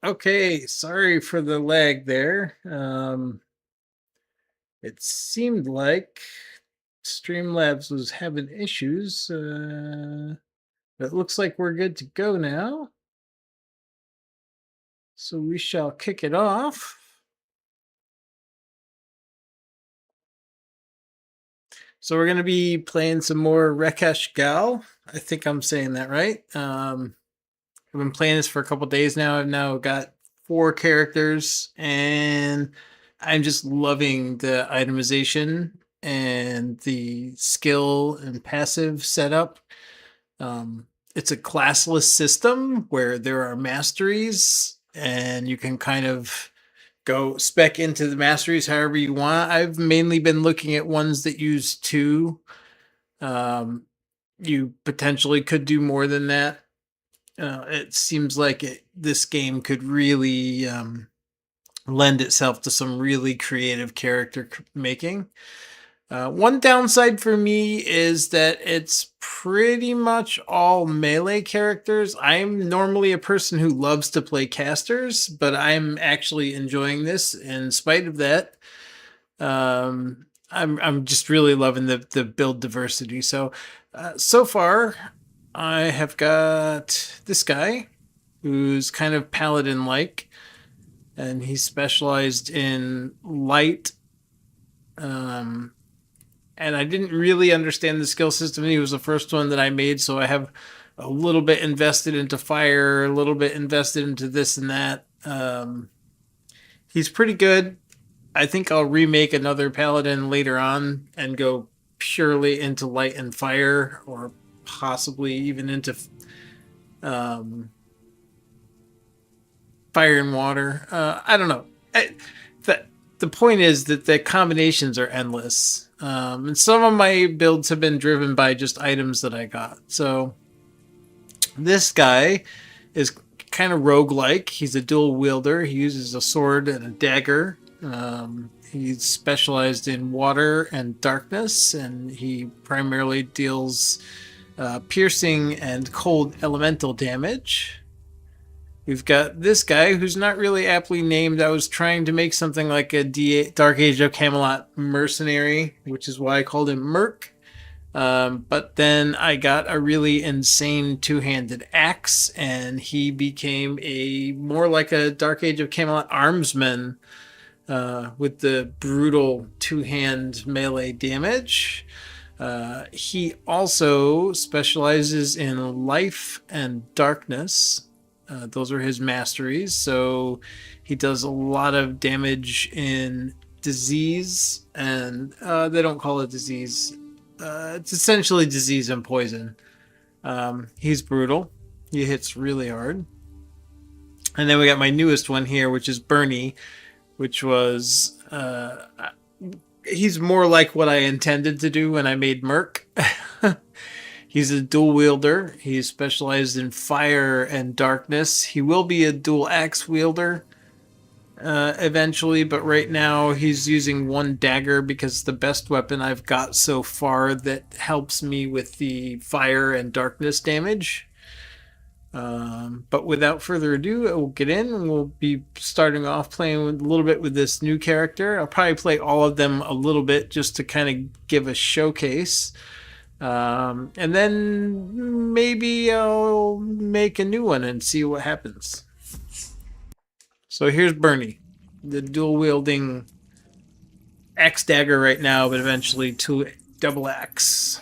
Okay, sorry for the lag there. It seemed like Streamlabs was having issues. But it looks like we're good to go now. So we shall kick it off. So we're going to be playing some more Rekesh Gal. I think I'm saying that right. I've been playing this for a couple days now. I've now got 4 characters, and I'm just loving the itemization and the skill and passive setup. It's a classless system where there are masteries, and you can kind of go spec into the masteries however you want. I've mainly been looking at ones that use 2. Um, you potentially could do more than that. It seems like this game could really lend itself to some really creative character making. One downside for me is that it's pretty much all melee characters. I'm normally a person who loves to play casters, but I'm actually enjoying this in spite of that. I'm just really loving the build diversity. So far, I have got this guy who's kind of paladin like, and he's specialized in light. Um, and I didn't really understand the skill system. He was the first one that I made, so I have a little bit invested into fire, a little bit invested into this and that. He's pretty good. I think I'll remake another paladin later on and go purely into light and fire, or possibly even into um, fire and water. I don't know. The point is that the combinations are endless. And some of my builds have been driven by just items that I got. So this guy is kind of roguelike. He's a dual wielder. He uses a sword and a dagger. He's specialized in water and darkness, and he primarily deals piercing and cold elemental damage. We've got this guy who's not really aptly named. I was trying to make something like a Dark Age of Camelot mercenary, which is why I called him Merc. But then I got a really insane 2-handed axe, and he became a more like a Dark Age of Camelot armsman with the brutal 2-hand melee damage. He also specializes in life and darkness. Those are his masteries. So he does a lot of damage in disease, and they don't call it disease. It's essentially disease and poison. He's brutal. He hits really hard. And then we got my newest one here, which is Bernie, which was he's more like what I intended to do when I made Merc. He's a dual wielder. He's specialized in fire and darkness. He will be a dual axe wielder eventually, but right now he's using one dagger because it's the best weapon I've got so far that helps me with the fire and darkness damage. But without further ado, we'll get in and we'll be starting off playing a little bit with this new character. I'll probably play all of them a little bit just to kind of give a showcase. And then maybe I'll make a new one and see what happens. So here's Bernie, the dual wielding axe dagger right now, but eventually two double axe.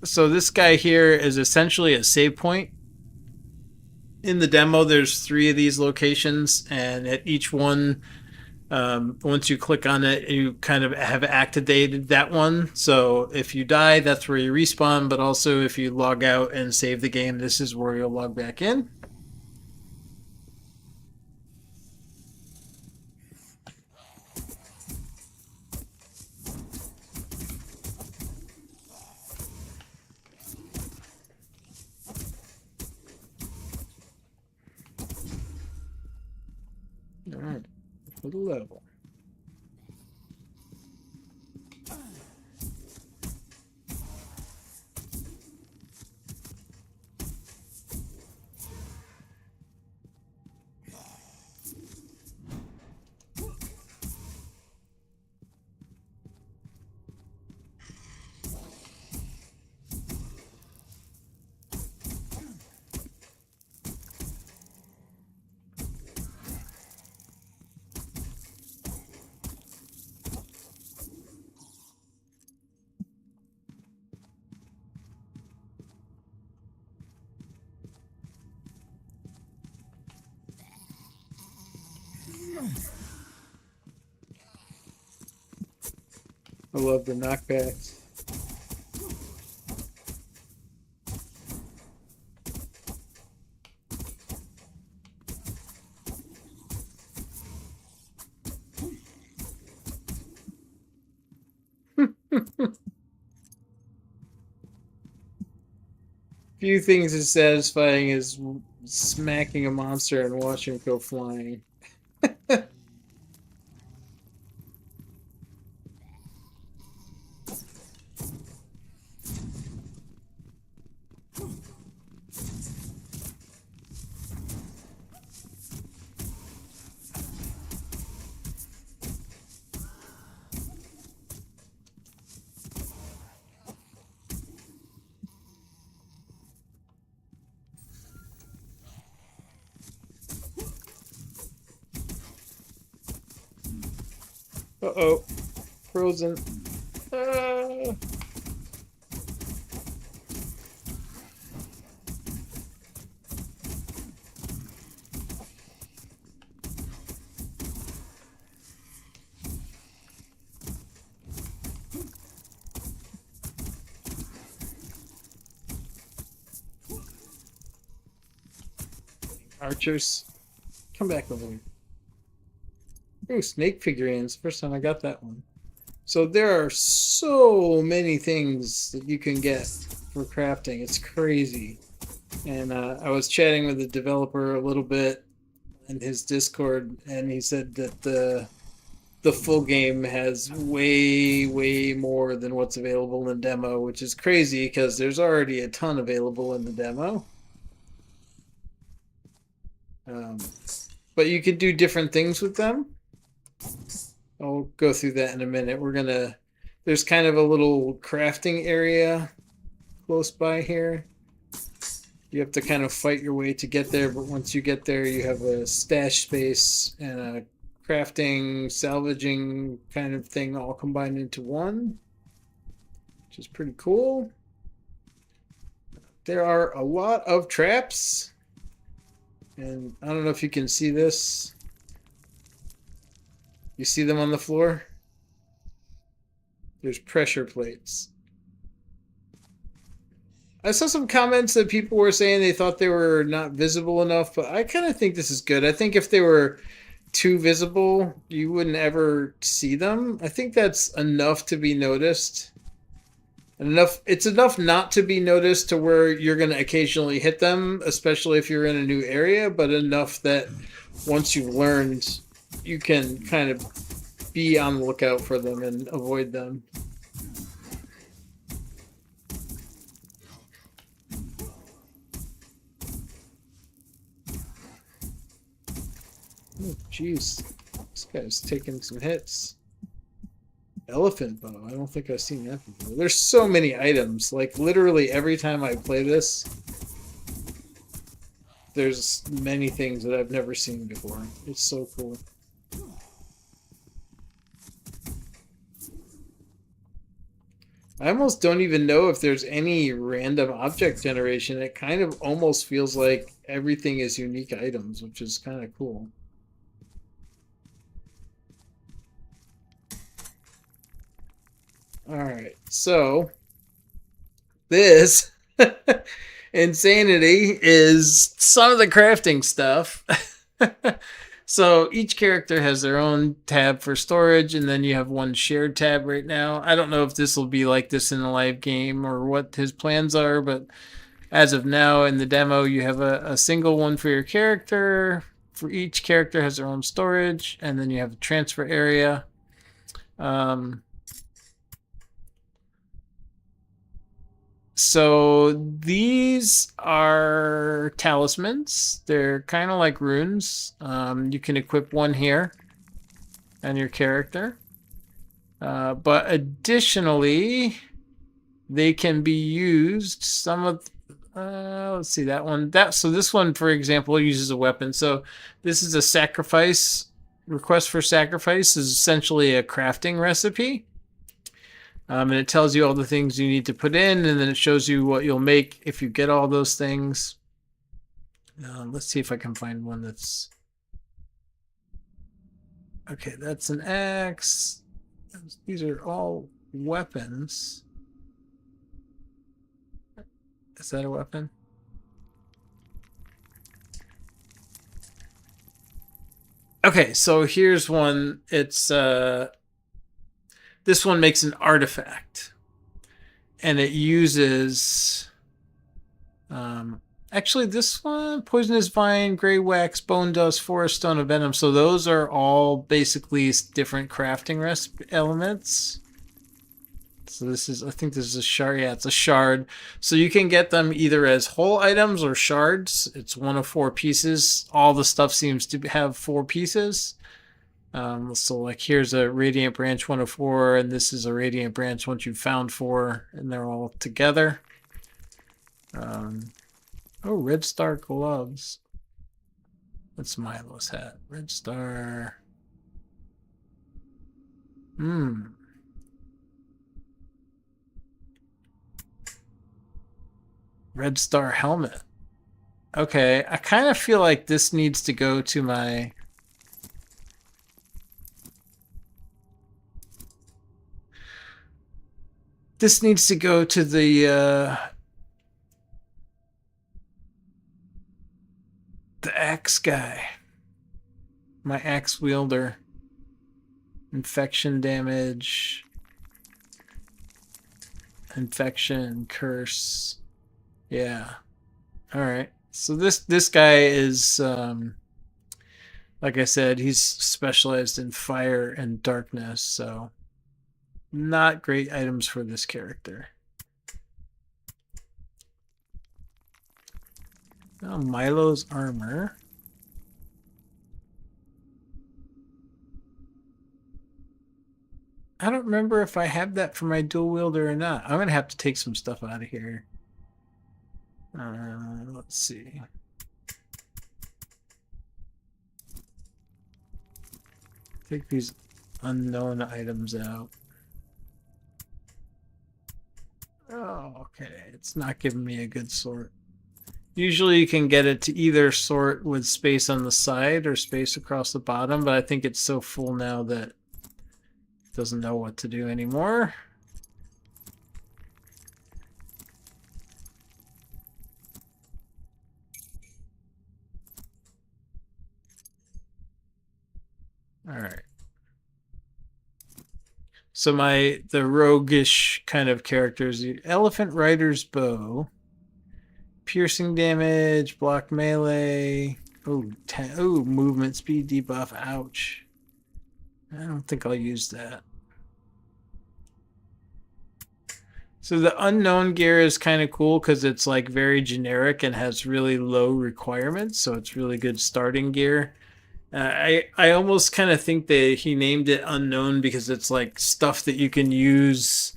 So this guy here is essentially a save point. In the demo, there's 3 of these locations, and at each one, once you click on it, you kind of have activated that one. So if you die, that's where you respawn, but also if you log out and save the game, this is where you'll log back in. All right. for the level. I love the knockbacks. Few things as satisfying as smacking a monster and watching it go flying. Uh-oh. Frozen. Archers. Come back over here. Ooh, snake figurines. First time I got that one. So there are so many things that you can get for crafting. It's crazy. And I was chatting with the developer a little bit in his Discord, and he said that the full game has way more than what's available in demo, which is crazy because there's already a ton available in the demo. But you could do different things with them. I'll go through that in a minute. There's kind of a little crafting area close by here. You have to kind of fight your way to get there, but once you get there, you have a stash space and a crafting, salvaging kind of thing all combined into one, which is pretty cool. There are a lot of traps, and I don't know if you can see this. You see them on the floor? There's pressure plates. I saw some comments that people were saying they thought they were not visible enough, but I kind of think this is good. I think if they were too visible, you wouldn't ever see them. I think that's enough to be noticed. It's enough not to be noticed to where you're going to occasionally hit them, especially if you're in a new area, but enough that once you've learned, you can kind of be on the lookout for them and avoid them. Oh, jeez. This guy's taking some hits. Elephant bow. I don't think I've seen that before. There's so many items. Like, literally every time I play this, there's many things that I've never seen before. It's so cool. I almost don't even know if there's any random object generation. It kind of almost feels like everything is unique items, which is kind of cool. Alright, so this insanity is some of the crafting stuff. So each character has their own tab for storage, and then you have one shared tab right now. I don't know if this will be like this in the live game or what his plans are, but as of now in the demo, you have a single one for your character, for each character has their own storage, and then you have a transfer area. So these are talismans. They're kind of like runes. You can equip one here on your character. But additionally, they can be used. Some of, let's see, that one. So this one, for example, uses a weapon. So this is a sacrifice. Request for sacrifice is essentially a crafting recipe. And it tells you all the things you need to put in, and then it shows you what you'll make if you get all those things. Let's see if I can find one that's... Okay, that's an axe. These are all weapons. Is that a weapon? Okay, so here's one. It's this one makes an artifact, and it uses actually this one: poisonous vine, gray wax, bone dust, forest stone of venom. So those are all basically different crafting elements. So this is, I think this is a shard. Yeah, it's a shard. So you can get them either as whole items or shards. It's one of 4 pieces. All the stuff seems to have 4 pieces. So like here's a radiant branch 1 of 4, and this is a radiant branch once you've found 4, and they're all together. Oh, red star gloves. What's Milo's hat? Red star. Red star helmet. Okay, I kind of feel like this needs to go to my... This needs to go to the axe guy. My axe wielder. Infection damage. Infection, curse. Yeah. Alright. So this guy is like I said, he's specialized in fire and darkness, so not great items for this character. Oh, Milo's armor. I don't remember if I have that for my dual wielder or not. I'm going to have to take some stuff out of here. Let's see. Take these unknown items out. Oh, okay. It's not giving me a good sort. Usually you can get it to either sort with space on the side or space across the bottom, but I think it's so full now that it doesn't know what to do anymore. All right. So the roguish kind of characters: the elephant rider's bow, piercing damage, block melee. Oh, movement speed debuff. Ouch. I don't think I'll use that. So the unknown gear is kind of cool because it's like very generic and has really low requirements. So it's really good starting gear. I almost kind of think that he named it unknown because it's like stuff that you can use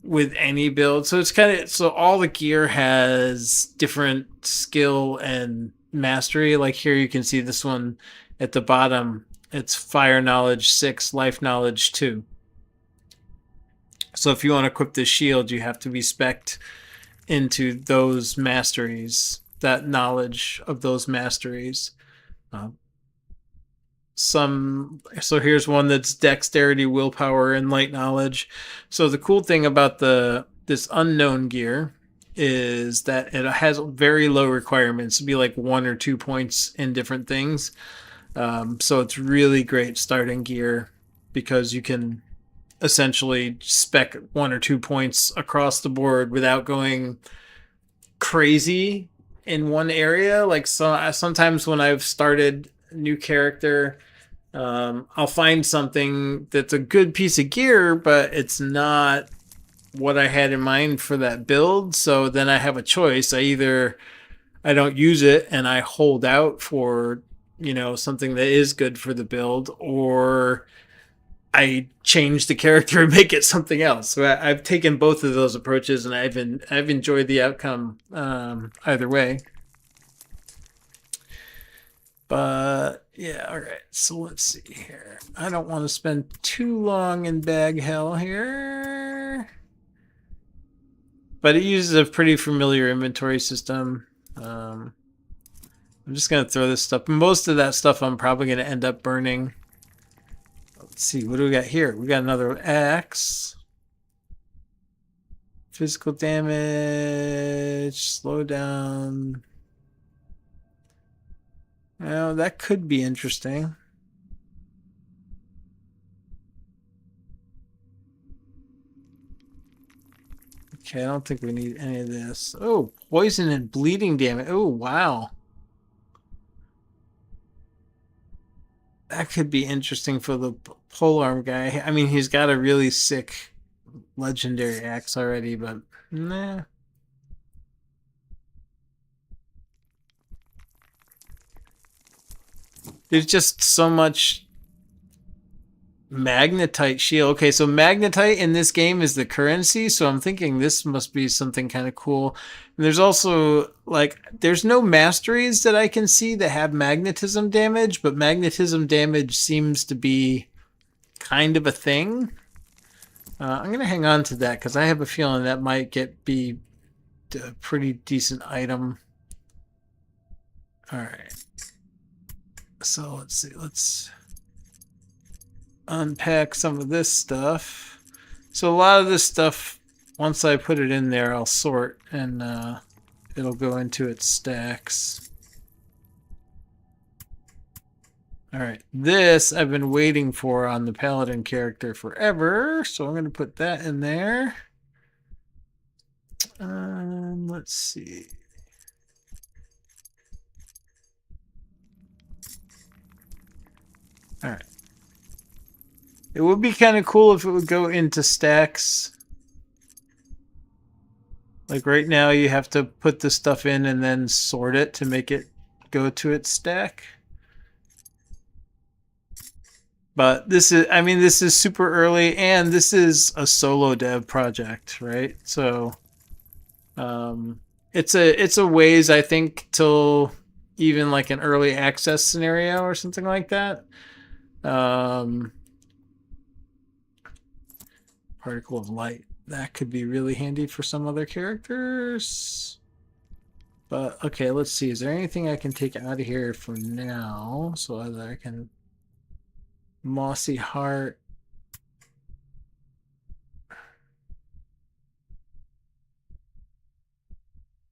with any build. So it's kind of, so all the gear has different skill and mastery. Like here you can see this one at the bottom. It's fire knowledge 6, life knowledge 2. So if you want to equip this shield, you have to be spec'd into those masteries, that knowledge of those masteries. So here's one that's dexterity, willpower, and light knowledge. So the cool thing about this unknown gear is that it has very low requirements. It'd be like 1 or 2 points in different things. So it's really great starting gear because you can essentially spec 1 or 2 points across the board without going crazy in one area. Like, so sometimes when I've started a new character, I'll find something that's a good piece of gear, but it's not what I had in mind for that build. So then I have a choice. I don't use it and I hold out for, something that is good for the build, or I change the character and make it something else. So I've taken both of those approaches, and I've enjoyed the outcome either way. But yeah, all right. So let's see here. I don't want to spend too long in bag hell here, but it uses a pretty familiar inventory system. I'm just gonna throw this stuff. Most of that stuff I'm probably gonna end up burning. Let's see, what do we got here? We got another axe. Physical damage, slow down. Well, that could be interesting. Okay, I don't think we need any of this. Oh, poison and bleeding damage. Oh, wow. That could be interesting for the polearm guy. I mean, he's got a really sick legendary axe already, but nah. There's just so much magnetite shield. Okay, so magnetite in this game is the currency, so I'm thinking this must be something kind of cool. And there's also, like, there's no masteries that I can see that have magnetism damage, but magnetism damage seems to be kind of a thing. I'm going to hang on to that because I have a feeling that might be a pretty decent item. All right. So let's see. Let's unpack some of this stuff. So a lot of this stuff, once I put it in there, I'll sort and it'll go into its stacks. All right, this I've been waiting for on the paladin character forever, so I'm going to put that in there. Let's see. All right. It would be kind of cool if it would go into stacks. Like right now, you have to put the stuff in and then sort it to make it go to its stack. But this is super early, and this is a solo dev project, right? So, it's a ways, I think, till even like an early access scenario or something like that. Particle of light, that could be really handy for some other characters. But okay, let's see. Is there anything I can take out of here for now so that I can mossy heart?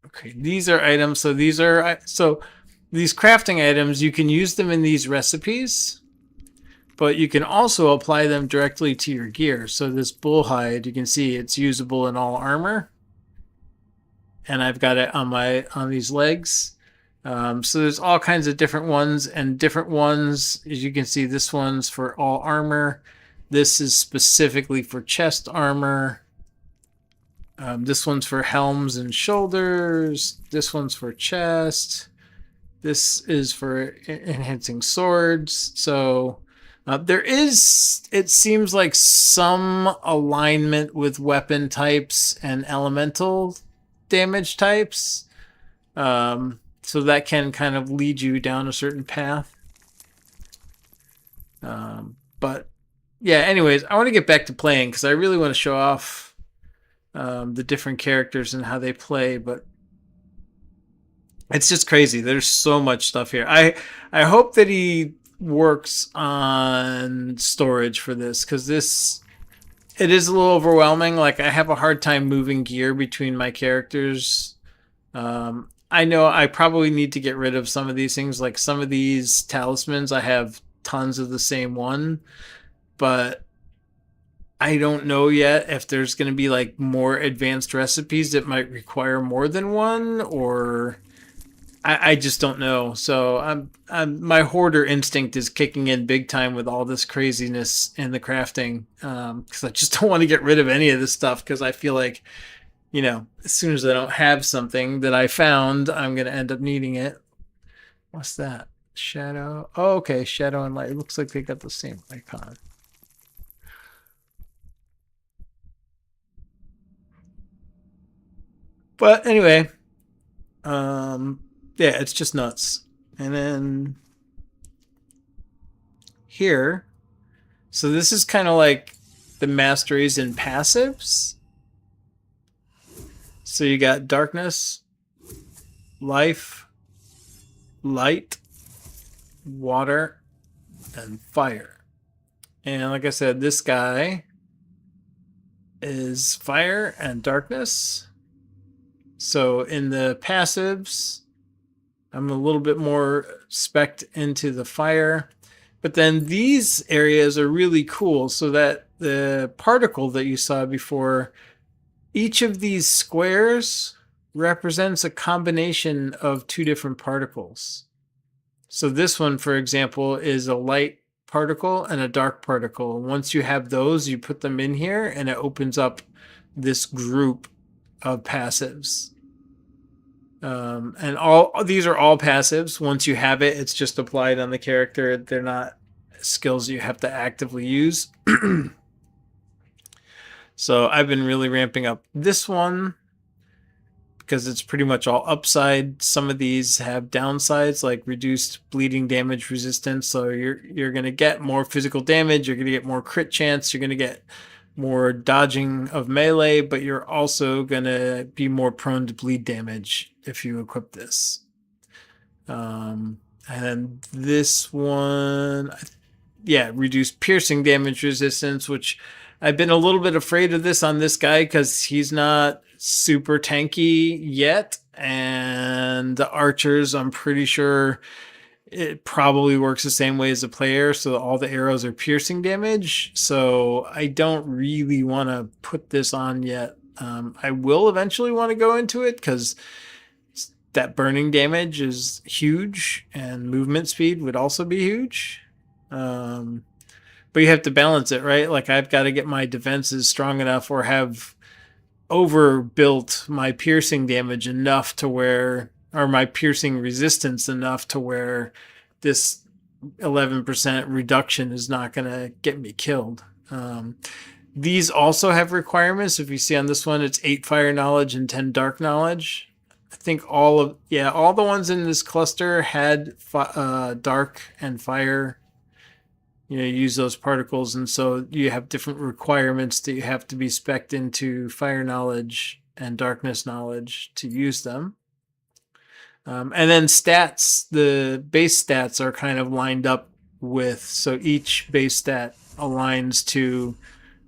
Okay, these are items. So these crafting items, you can use them in these recipes, but you can also apply them directly to your gear. So this bull hide, you can see it's usable in all armor, and I've got it on these legs. So there's all kinds of different ones, and different ones, as you can see, this one's for all armor. This is specifically for chest armor. This one's for helms and shoulders. This one's for chest. This is for enhancing swords. So it seems like some alignment with weapon types and elemental damage types. So that can kind of lead you down a certain path. But yeah, anyways, I want to get back to playing because I really want to show off the different characters and how they play, but it's just crazy. There's so much stuff here. I hope that he works on storage for this, because it is a little overwhelming. Like, I have a hard time moving gear between my characters. I know I probably need to get rid of some of these things. Like some of these talismans, I have tons of the same one, but I don't know yet if there's going to be like more advanced recipes that might require more than one, or I just don't know. So my hoarder instinct is kicking in big time with all this craziness in the crafting. Because I just don't want to get rid of any of this stuff because I feel like, as soon as I don't have something that I found, I'm going to end up needing it. What's that? Shadow. Oh, okay. Shadow and light. It looks like they got the same icon. But anyway, yeah, it's just nuts. And then here, so this is kind of like the masteries and passives. So you got darkness, life, light, water, and fire. And like I said, this guy is fire and darkness. So in the passives, I'm a little bit more spec'd into the fire. But then these areas are really cool, so that the particle that you saw before, each of these squares represents a combination of two different particles. So this one, for example, is a light particle and a dark particle. Once you have those, you put them in here and it opens up this group of passives. And all these are all passives. Once you have it, it's just applied on the character. They're not skills you have to actively use. So I've been really ramping up this one because it's pretty much all upside. Some of these have downsides like reduced bleeding damage resistance. So you're gonna get more physical damage, you're gonna get more crit chance, you're gonna get more dodging of melee, but you're also gonna be more prone to bleed damage if you equip this. And this one, yeah, reduced piercing damage resistance, which I've been a little bit afraid of this on this guy because he's not super tanky yet. And the archers, I'm pretty sure it probably works the same way as a player. So all the arrows are piercing damage. So I don't really want to put this on yet. I will eventually want to go into it because that burning damage is huge and movement speed would also be huge. But you have to balance it, right? Like I've got to get my defenses strong enough or have overbuilt my piercing damage enough to where, or my piercing resistance enough to where this 11% reduction is not going to get me killed. These also have requirements. If you see on this one, it's 8 fire knowledge and 10 dark knowledge. I think all the ones in this cluster had dark and fire. Use those particles, and so you have different requirements that you have to be spec'd into fire knowledge and darkness knowledge to use them. And then stats, the base stats are kind of lined up with, so each base stat aligns to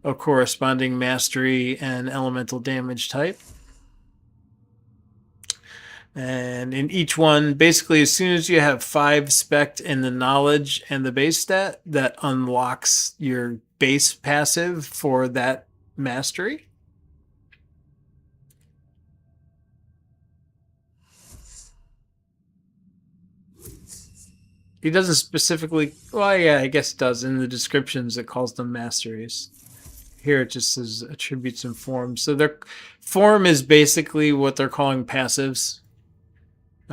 a corresponding mastery and elemental damage type. And in each one, basically, as soon as you have 5 spec'd in the knowledge and the base stat, that unlocks your base passive for that mastery. He doesn't specifically, well, yeah, I guess it does. In the descriptions, it calls them masteries. Here it just says attributes and forms. So their form is basically what they're calling passives.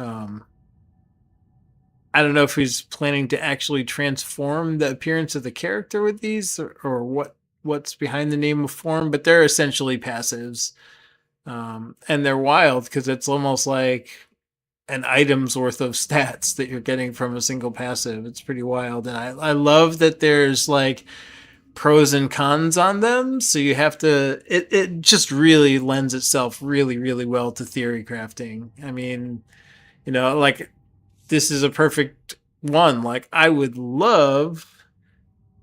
I don't know if he's planning to actually transform the appearance of the character with these, or what's behind the name of form, but they're essentially passives. And they're wild because it's almost like an item's worth of stats that you're getting from a single passive. It's pretty wild. And I love that there's like pros and cons on them. So you have to, it just really lends itself really, really well to theory crafting. I mean, like this is a perfect one. Like I would love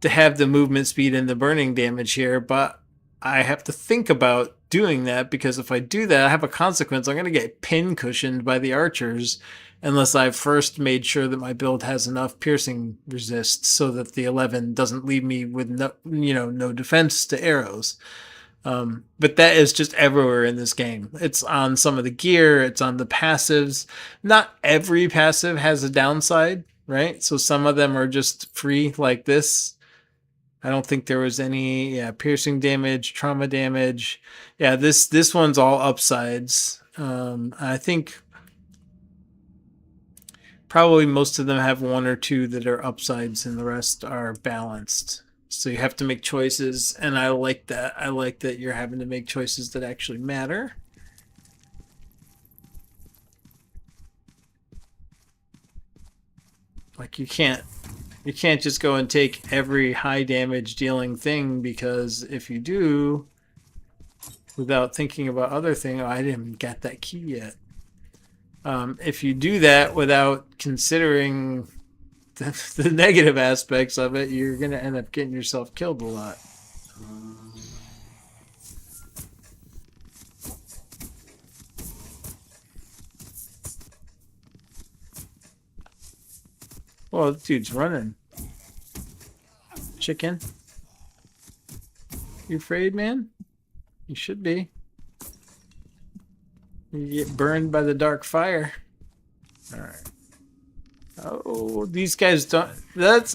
to have the movement speed and the burning damage here, but I have to think about doing that because if I do that, I have a consequence. I'm going to get pin cushioned by the archers unless I've first made sure that my build has enough piercing resist so that the 11 doesn't leave me with no defense to arrows. But that is just everywhere in this game. It's on some of the gear, it's on the passives. Not every passive has a downside, right? So some of them are just free, like this. I don't think there was any piercing damage, trauma damage. Yeah, this one's all upsides. I think probably most of them have one or two that are upsides and the rest are balanced. So you have to make choices, and I like that. I like that you're having to make choices that actually matter. Like you can't just go and take every high damage dealing thing, because if you do without thinking about other thing, oh, I didn't get that key yet. If you do that without considering the negative aspects of it, you're going to end up getting yourself killed a lot. Well, dude's running. Chicken. You afraid, man? You should be. You get burned by the dark fire. Alright. Oh, these guys don't...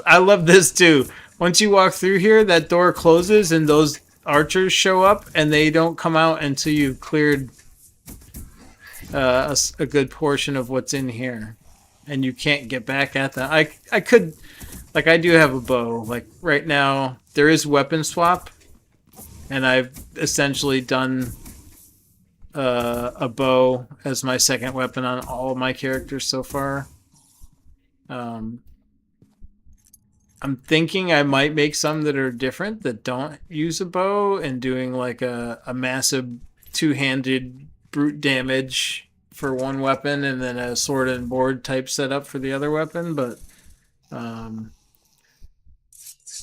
I love this too. Once you walk through here, that door closes and those archers show up, and they don't come out until you've cleared a good portion of what's in here. And you can't get back at them. I could... Like, I do have a bow. Like, right now, there is weapon swap. And I've essentially done a bow as my second weapon on all of my characters so far. I'm thinking I might make some that are different, that don't use a bow, and doing like a massive two-handed brute damage for one weapon and then a sword and board type setup for the other weapon, but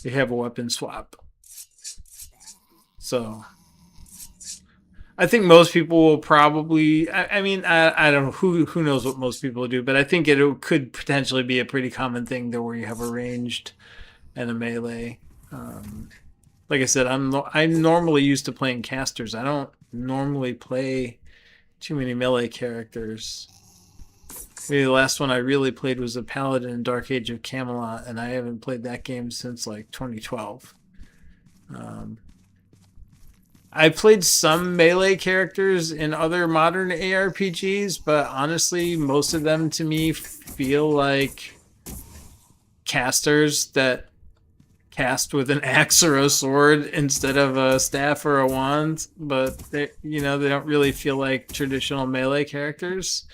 you have a weapon swap. So I think most people will probably, I mean, I don't know, who knows what most people do, but I think it could potentially be a pretty common thing to where you have a ranged and a melee. Like I said, I'm normally used to playing casters. I don't normally play too many melee characters. Maybe the last one I really played was a Paladin in Dark Age of Camelot, and I haven't played that game since like 2012. I played some melee characters in other modern ARPGs, but honestly, most of them to me feel like casters that cast with an axe or a sword instead of a staff or a wand, but they don't really feel like traditional melee characters.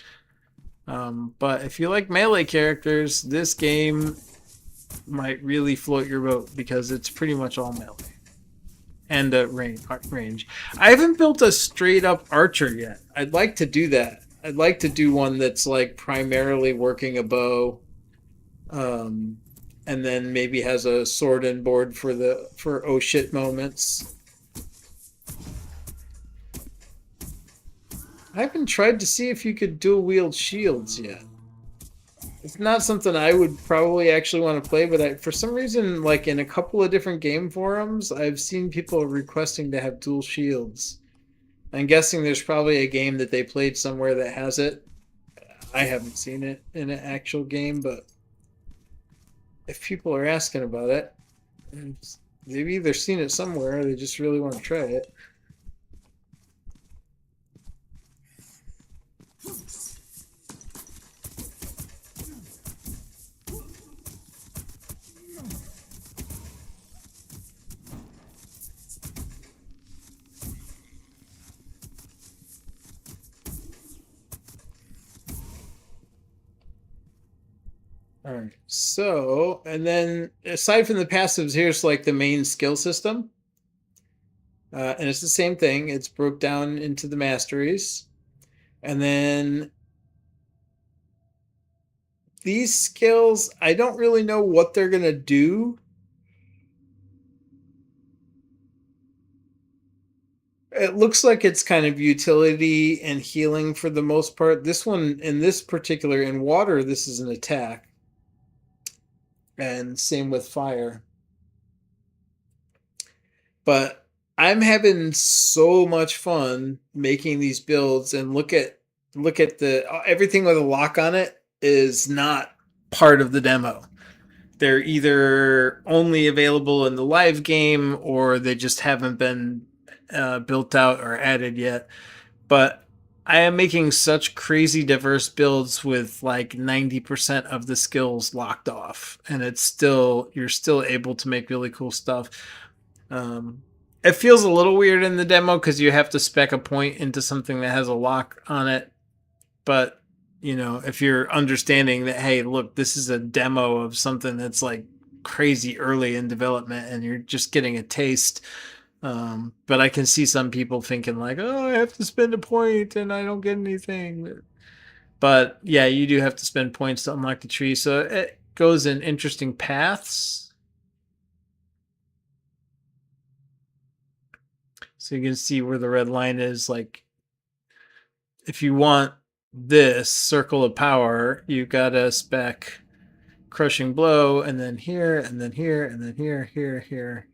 But if you like melee characters, this game might really float your boat because it's pretty much all melee and range. I haven't built a straight up archer yet. I'd like to do that. I'd like to do one that's like primarily working a bow, and then maybe has a sword and board for oh shit moments. I haven't tried to see if you could dual wield shields yet. It's not something I would probably actually want to play, but for some reason, like in a couple of different game forums, I've seen people requesting to have dual shields. I'm guessing there's probably a game that they played somewhere that has it. I haven't seen it in an actual game, but if people are asking about it, they've either seen it somewhere or they just really want to try it. All right. So, and then aside from the passives, here's like the main skill system. And it's the same thing. It's broke down into the masteries. And then these skills, I don't really know what they're going to do. It looks like it's kind of utility and healing for the most part. This one, in this particular, in water, this is an attack. And same with fire. But I'm having so much fun making these builds, and look at the everything with a lock on it is not part of the demo. They're either only available in the live game or they just haven't been built out or added yet. But I am making such crazy diverse builds with like 90% of the skills locked off, and you're still able to make really cool stuff. Um, it feels a little weird in the demo because you have to spec a point into something that has a lock on it. But, you know, if you're understanding that, hey, look, this is a demo of something that's like crazy early in development and you're just getting a taste. But I can see some people thinking like, oh, I have to spend a point and I don't get anything. But yeah, you do have to spend points to unlock the tree. So it goes in interesting paths. So you can see where the red line is. Like, if you want this circle of power, you gotta spec crushing blow, and then here, and then here, and then here, here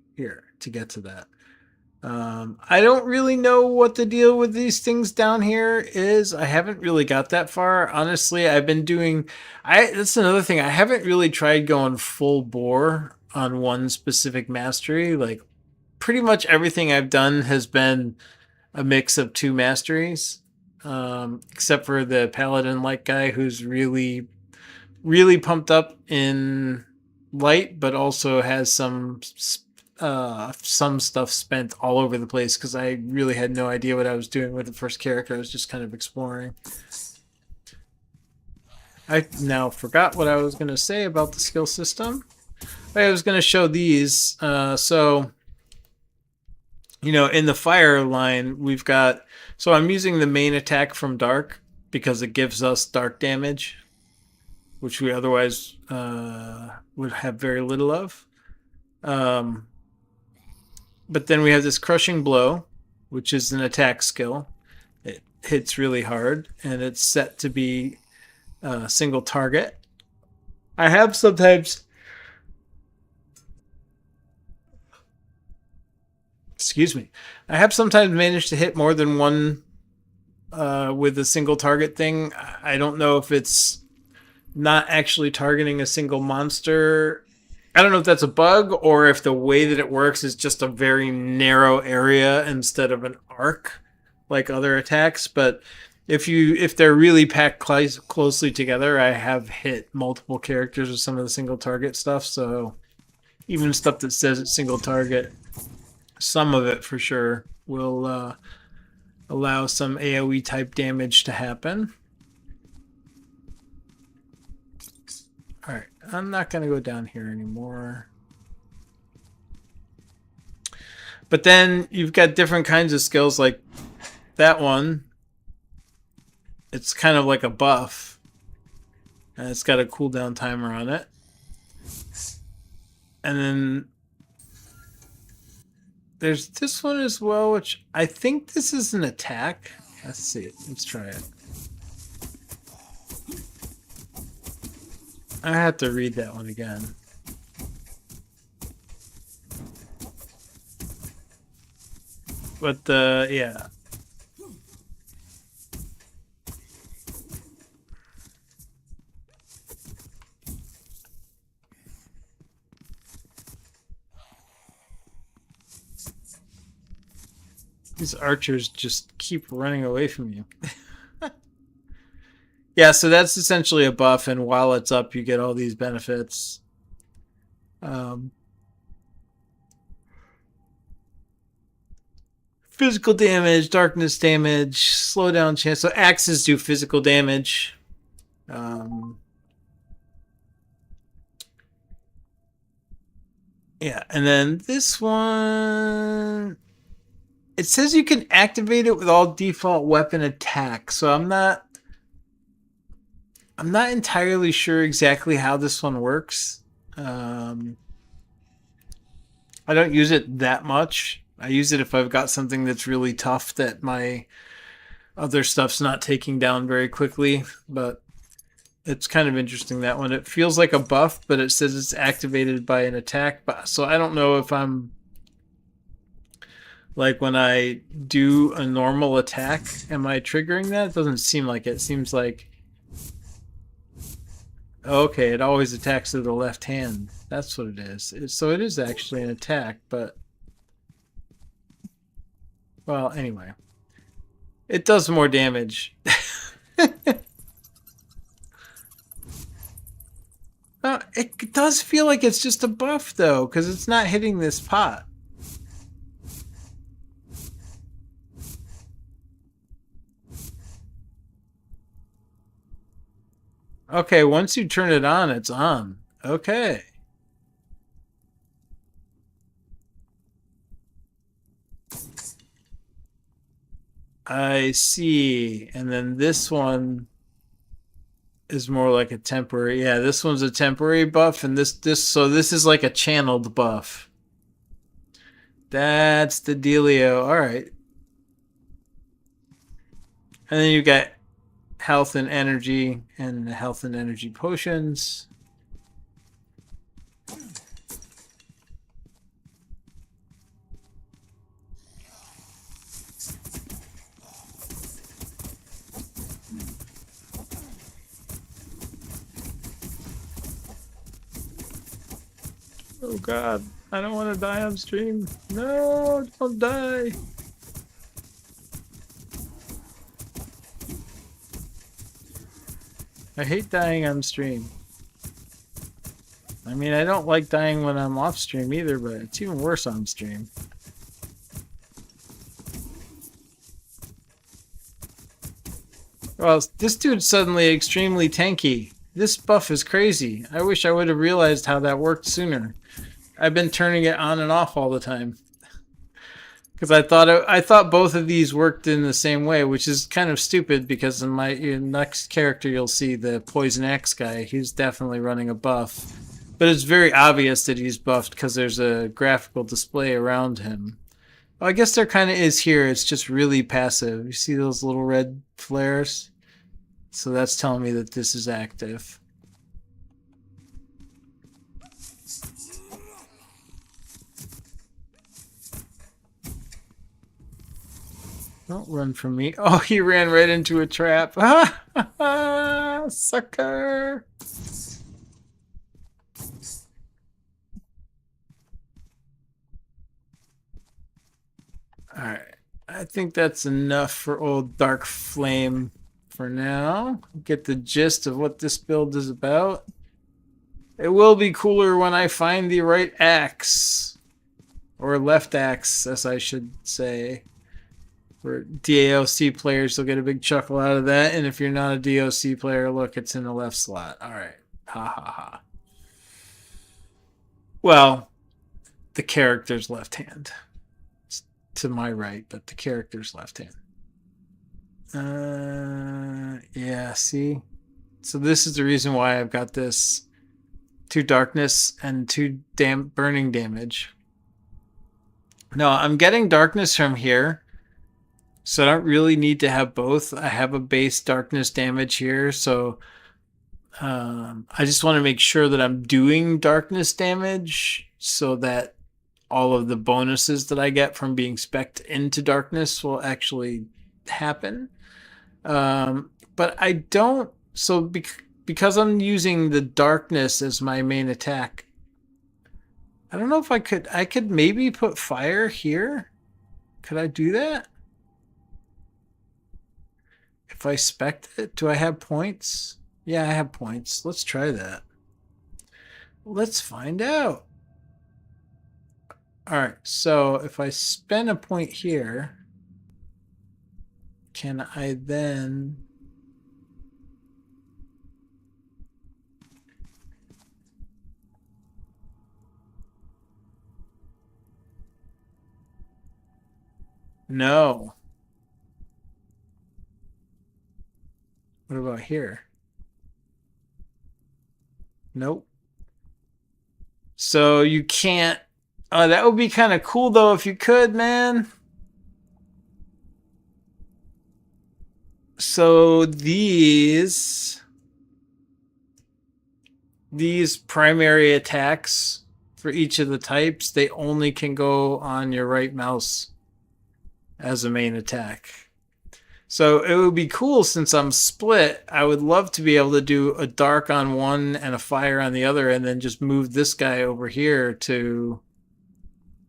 to get to that. I don't really know what the deal with these things down here is. I haven't really got that far. Honestly, I've been doing... that's another thing. I haven't really tried going full bore on one specific mastery. Like, pretty much everything I've done has been a mix of two masteries. Except for the paladin-like guy who's really, really pumped up in light, but also has some stuff spent all over the place because I really had no idea what I was doing with the first character. I was just kind of exploring. I now forgot what I was going to say about the skill system. I was going to show these. So, you know, in the fire line, we've got... So I'm using the main attack from Dark because it gives us dark damage, which we otherwise would have very little of. But then we have this Crushing Blow, which is an attack skill. It hits really hard, and it's set to be a single target. I have sometimes... Excuse me. I have sometimes managed to hit more than one with a single target thing. I don't know if it's not actually targeting a single monster. I don't know if that's a bug or if the way that it works is just a very narrow area instead of an arc like other attacks. But if they're really packed closely together, I have hit multiple characters with some of the single target stuff. So even stuff that says it's single target, some of it for sure will allow some AoE type damage to happen. Alright, I'm not going to go down here anymore. But then you've got different kinds of skills, like that one. It's kind of like a buff. And it's got a cooldown timer on it. And then there's this one as well, which I think this is an attack. Let's see it. Let's try it. I have to read that one again. But yeah. These archers just keep running away from you. Yeah, so that's essentially a buff, and while it's up, you get all these benefits. Physical damage, darkness damage, slowdown chance. So axes do physical damage. Yeah, and then this one... It says you can activate it with all default weapon attack, so I'm not entirely sure exactly how this one works. I don't use it that much. I use it if I've got something that's really tough that my other stuff's not taking down very quickly, but it's kind of interesting, that one. It feels like a buff, but it says it's activated by an attack, so I don't know if I'm Like when I do a normal attack, am I triggering that? It doesn't seem like it. It seems like, okay, it always attacks with the left hand. That's what it is. So it is actually an attack, but, well, anyway. It does more damage. It does feel like it's just a buff, though, because it's not hitting this pot. Okay, once you turn it on, it's on. Okay. I see. And then this one is more like a temporary. Yeah, this one's a temporary buff, and so this is like a channeled buff. That's the dealio. All right. And then you got health and energy potions. Oh god, I don't want to die on stream. No, don't die. I hate dying on stream. I mean, I don't like dying when I'm off stream either, but it's even worse on stream. Well, this dude's suddenly extremely tanky. This buff is crazy. I wish I would have realized how that worked sooner. I've been turning it on and off all the time. Because I thought both of these worked in the same way, which is kind of stupid because in my next character you'll see the Poison Axe guy. He's definitely running a buff. But it's very obvious that he's buffed because there's a graphical display around him. Well, I guess there kind of is here. It's just really passive. You see those little red flares? So that's telling me that this is active. Don't run from me. Oh, he ran right into a trap. Sucker. Alright. I think that's enough for old Dark Flame for now. Get the gist of what this build is about. It will be cooler when I find the right axe. Or left axe, as I should say. For DAOC players, you'll get a big chuckle out of that. And if you're not a DOC player, look, it's in the left slot. Alright. Ha ha ha. Well, the character's left hand. It's to my right, but the character's left hand. Yeah, see? So this is the reason why I've got this 2 darkness and 2 burning damage. No, I'm getting darkness from here. So I don't really need to have both. I have a base darkness damage here, so I just want to make sure that I'm doing darkness damage so that all of the bonuses that I get from being spec'd into darkness will actually happen. But I don't, so because I'm using the darkness as my main attack, I don't know if I could maybe put fire here. Could I do that? If I spec'd it, do I have points? Yeah, I have points. Let's try that. Let's find out. Alright, so if I spend a point here, can I then... No. What about here? Nope. So you can't... Oh, that would be kind of cool, though, if you could, man. So these primary attacks for each of the types, they only can go on your right mouse as a main attack. So it would be cool since I'm split. I would love to be able to do a dark on one and a fire on the other, and then just move this guy over here to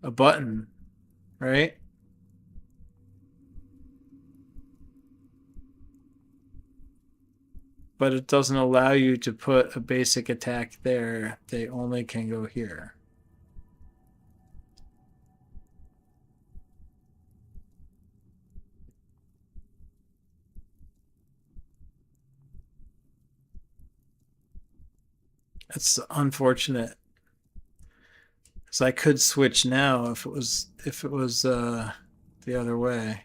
a button, right? But it doesn't allow you to put a basic attack there. They only can go here. That's unfortunate. So I could switch now if it was the other way.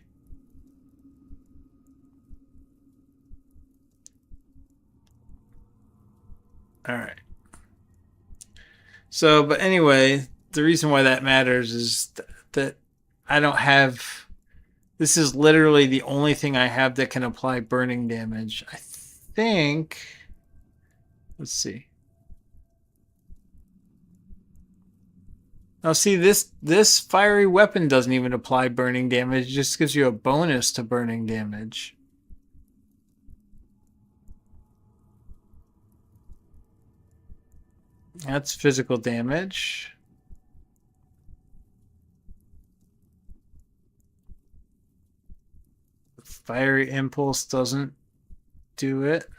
All right. So, but anyway, the reason why that matters is that I don't have. This is literally the only thing I have that can apply burning damage. I think. Let's see. Now, see, this fiery weapon doesn't even apply burning damage. It just gives you a bonus to burning damage. That's physical damage. Fiery impulse doesn't do it.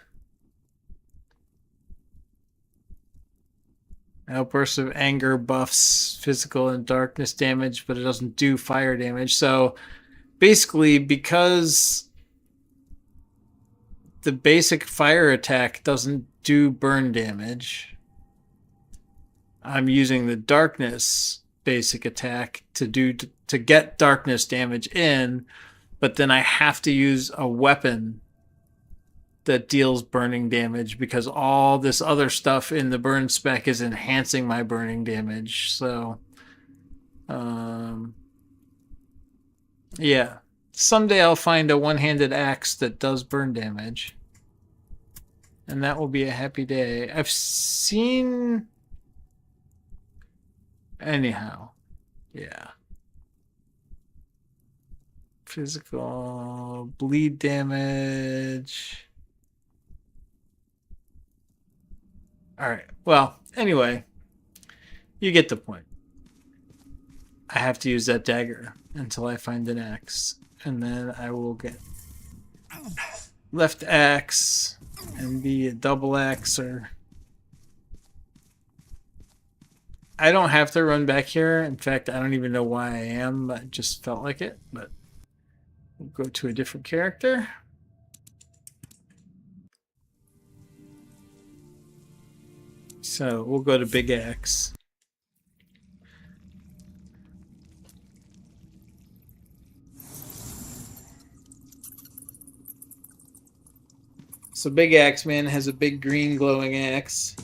Outburst of anger buffs physical and darkness damage, but it doesn't do fire damage. So basically, because the basic fire attack doesn't do burn damage, I'm using the darkness basic attack to get darkness damage in, but then I have to use a weapon that deals burning damage because all this other stuff in the burn spec is enhancing my burning damage. So, yeah. Someday I'll find a one-handed axe that does burn damage. And that will be a happy day. I've seen... Anyhow. Yeah. Physical bleed damage. All right. Well, anyway, you get the point. I have to use that dagger until I find an axe. And then I will get left axe and be a double axe, or... I don't have to run back here. In fact, I don't even know why I am. I just felt like it. But we'll go to a different character. So we'll go to Big Axe. So Big Axe Man has a big green glowing axe.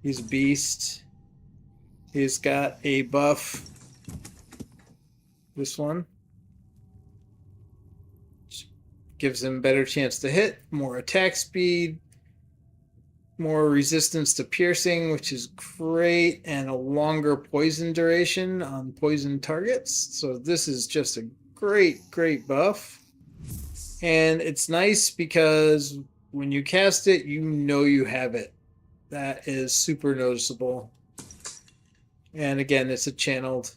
He's a beast. He's got a buff. This one gives him better chance to hit, more attack speed, more resistance to piercing, which is great, and a longer poison duration on poison targets. So this is just a great buff. And it's nice because when you cast it, you know you have it. That is super noticeable. And again, it's a channeled.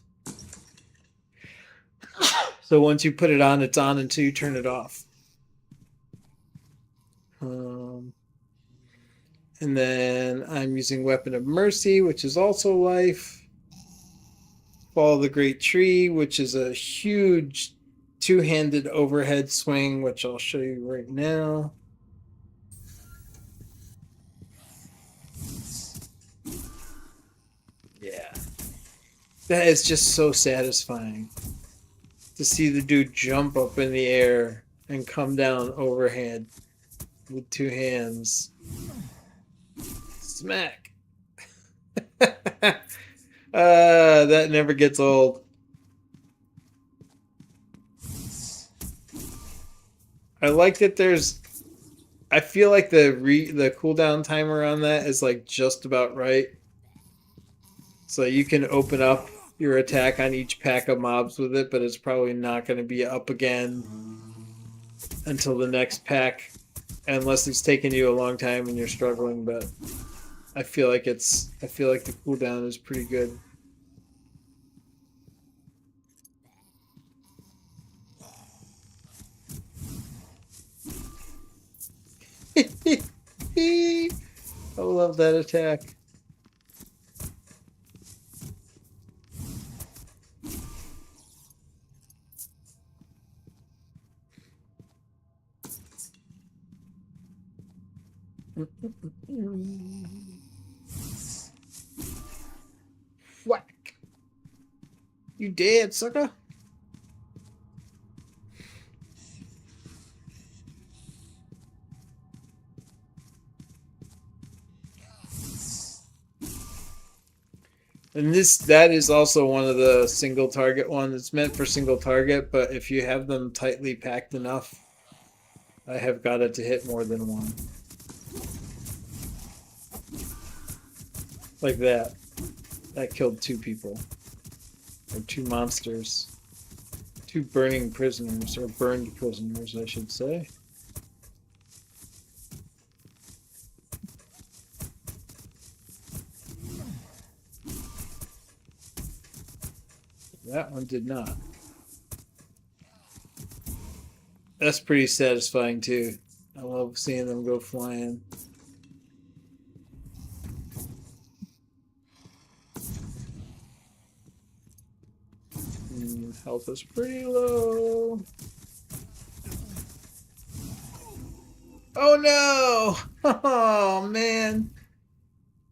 So once you put it on, it's on until you turn it off. And then I'm using Weapon of Mercy, which is also life. Fall of the Great Tree, which is a huge two-handed overhead swing, which I'll show you right now. Yeah. That is just so satisfying to see the dude jump up in the air and come down overhead with two hands. Smack. That never gets old. I like that there's... I feel like the cooldown timer on that is like just about right. So you can open up your attack on each pack of mobs with it, but it's probably not going to be up again until the next pack, unless it's taken you a long time and you're struggling. But I feel like the cooldown is pretty good. I love that attack. Whack! You dead, sucker? And that is also one of the single target ones. It's meant for single target, but if you have them tightly packed enough, I have got it to hit more than one. Like that. That killed 2 people. Or 2 monsters. 2 burning prisoners, or burned prisoners, I should say. That one did not. That's pretty satisfying too. I love seeing them go flying. Health is pretty low. Oh no! Oh man!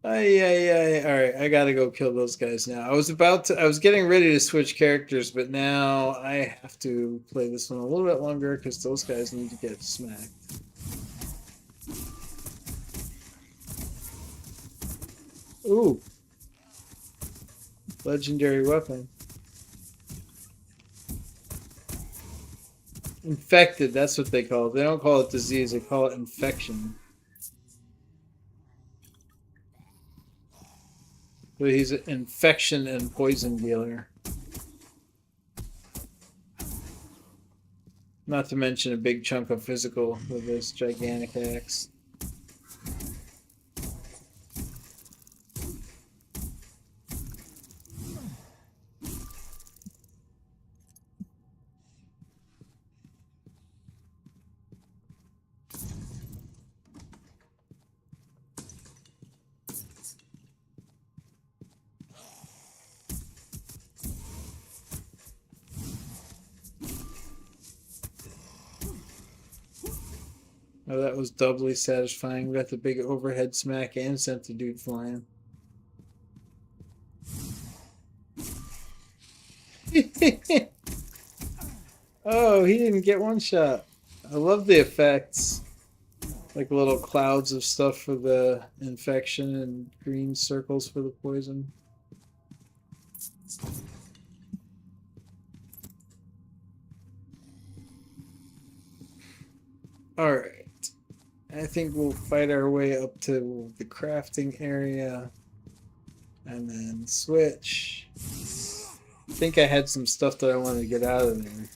Ay. Alright, I gotta go kill those guys now. I was getting ready to switch characters, but now I have to play this one a little bit longer because those guys need to get smacked. Ooh. Legendary weapon. Infected, that's what they call it. They don't call it disease, they call it infection. So he's an infection and poison dealer. Not to mention a big chunk of physical with this gigantic axe. Oh, that was doubly satisfying. Got the big overhead smack and sent the dude flying. Oh, he didn't get one shot. I love the effects. Like little clouds of stuff for the infection and green circles for the poison. Alright. I think we'll fight our way up to the crafting area. And then switch. I think I had some stuff that I wanted to get out of there.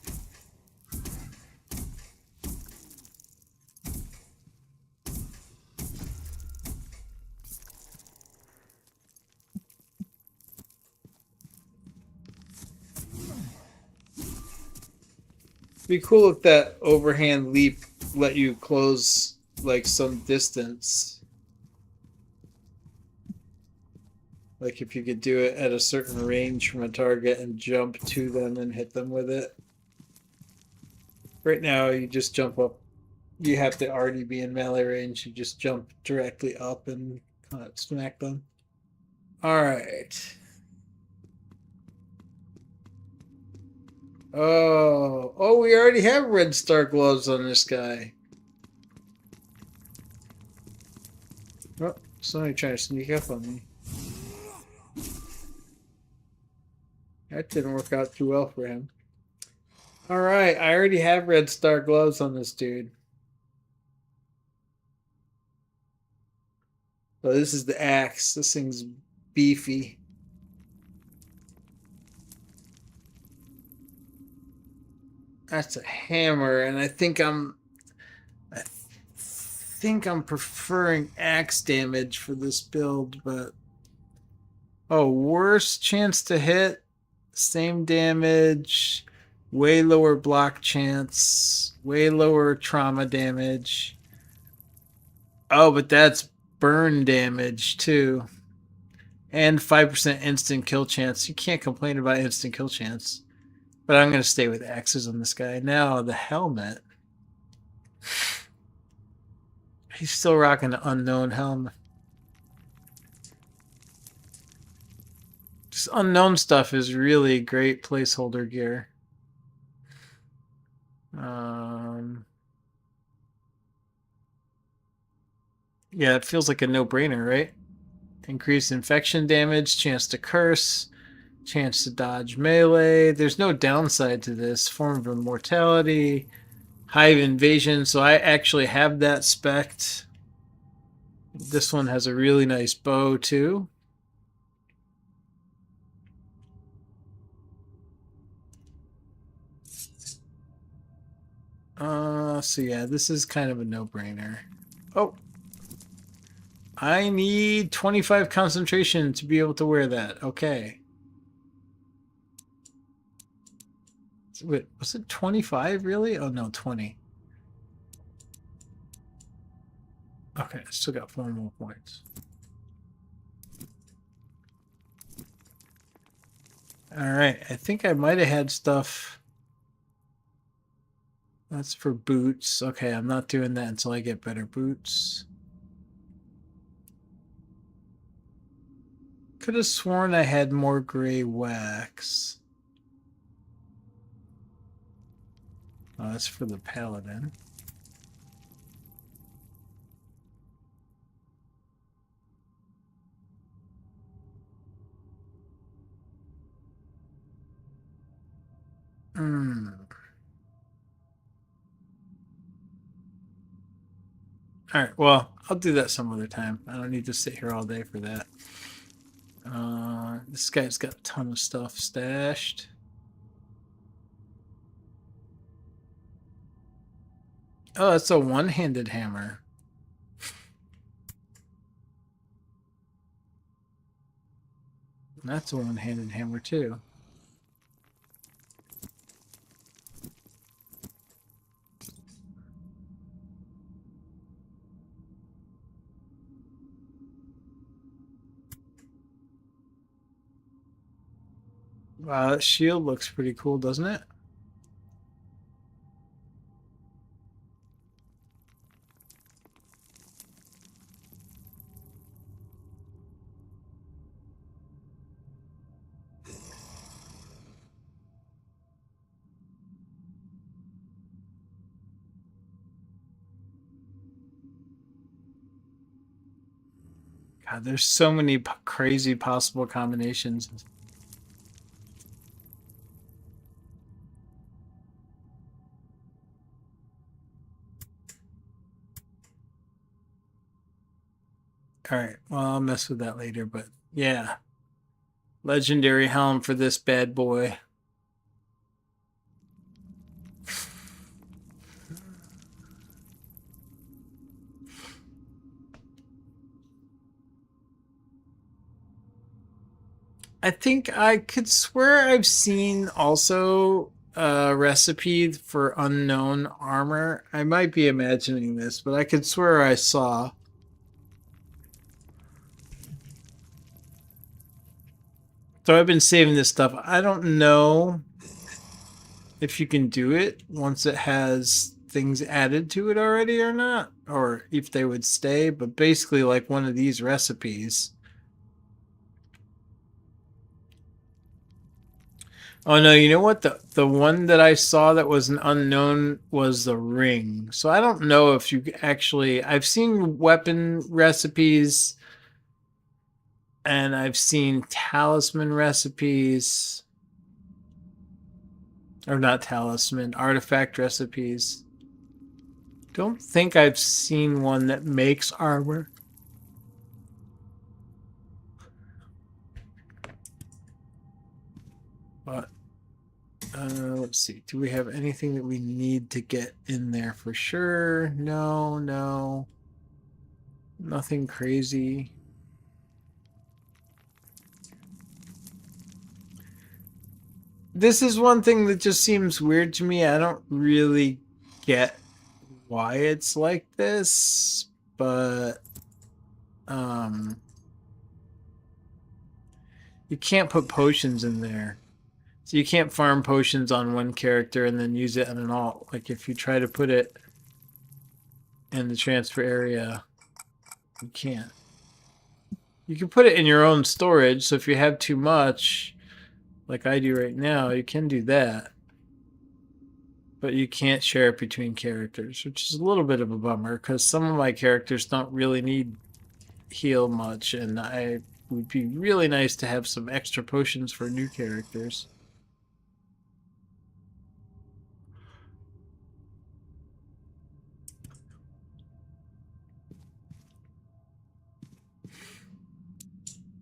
Be cool if that overhand leap let you close like some distance. Like if you could do it at a certain range from a target and jump to them and hit them with it. Right now you just jump up. You have to already be in melee range. You just jump directly up and smack them. Alright. Oh, we already have red star gloves on this guy. Oh, somebody trying to sneak up on me. That didn't work out too well for him. Alright, I already have red star gloves on this dude. So this is the axe. This thing's beefy. That's a hammer, and I think I'm preferring axe damage for this build, but worse chance to hit, same damage, way lower block chance, way lower trauma damage. Oh, but that's burn damage too. And 5% instant kill chance. You can't complain about instant kill chance. But I'm going to stay with axes on this guy. Now, the helmet. He's still rocking the unknown helmet. This unknown stuff is really great placeholder gear. Yeah, it feels like a no-brainer, right? Increased infection damage, chance to curse, chance to dodge melee. There's no downside to this. Form of immortality, hive invasion. So I actually have that spec'd. This one has a really nice bow too. So yeah, this is kind of a no-brainer. Oh, I need 25 concentration to be able to wear that. Okay. Wait, was it 25 really? Oh no, 20. Okay, I still got 4 more points. Alright, I think I might have had stuff. That's for boots. Okay, I'm not doing that until I get better boots. Could have sworn I had more gray wax. Oh, that's for the paladin. Alright, well, I'll do that some other time. I don't need to sit here all day for that. This guy's got a ton of stuff stashed. Oh, that's a one-handed hammer. That's a one-handed hammer too. Wow, that shield looks pretty cool, doesn't it? God, there's so many crazy possible combinations. Alright, well, I'll mess with that later, but yeah. Legendary helm for this bad boy. I think I could swear I've seen also a recipe for unknown armor. I might be imagining this, but I could swear I saw. So I've been saving this stuff. I don't know if you can do it once it has things added to it already or not, or if they would stay, but basically like one of these recipes. Oh no, you know what? The one that I saw that was an unknown was the ring. So I don't know if you actually I've seen weapon recipes and I've seen talisman recipes. Or not talisman, artifact recipes. Don't think I've seen one that makes armor. But Let's see. Do we have anything that we need to get in there for sure? No, no. Nothing crazy. This is one thing that just seems weird to me. I don't really get why it's like this, but you can't put potions in there. So you can't farm potions on one character and then use it on an alt. Like if you try to put it in the transfer area, you can't. You can put it in your own storage, so if you have too much, like I do right now, you can do that. But you can't share it between characters, which is a little bit of a bummer, because some of my characters don't really need heal much, and I would be really nice to have some extra potions for new characters.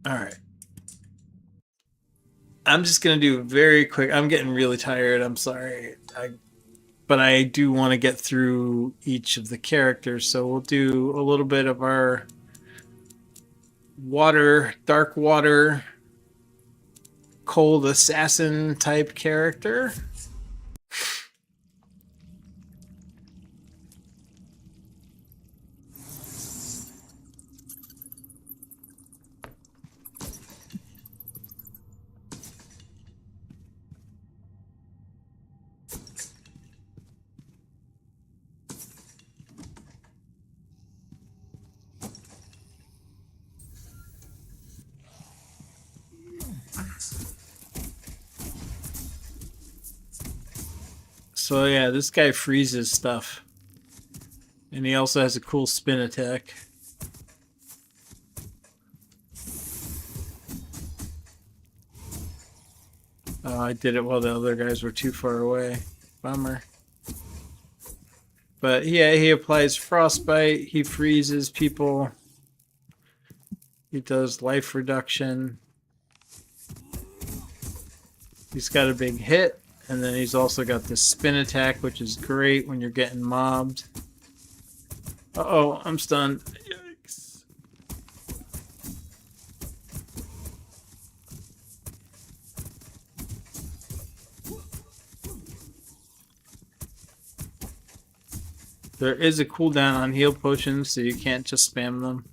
Alright. I'm just going to do very quick. I'm getting really tired. I'm sorry. But I do want to get through each of the characters, so we'll do a little bit of our dark water, cold assassin type character. So yeah, this guy freezes stuff. And he also has a cool spin attack. Oh, I did it while the other guys were too far away. Bummer. But yeah, he applies frostbite, he freezes people. He does life reduction. He's got a big hit. And then he's also got this spin attack, which is great when you're getting mobbed. Uh-oh, I'm stunned. Yikes. There is a cooldown on heal potions, so you can't just spam them.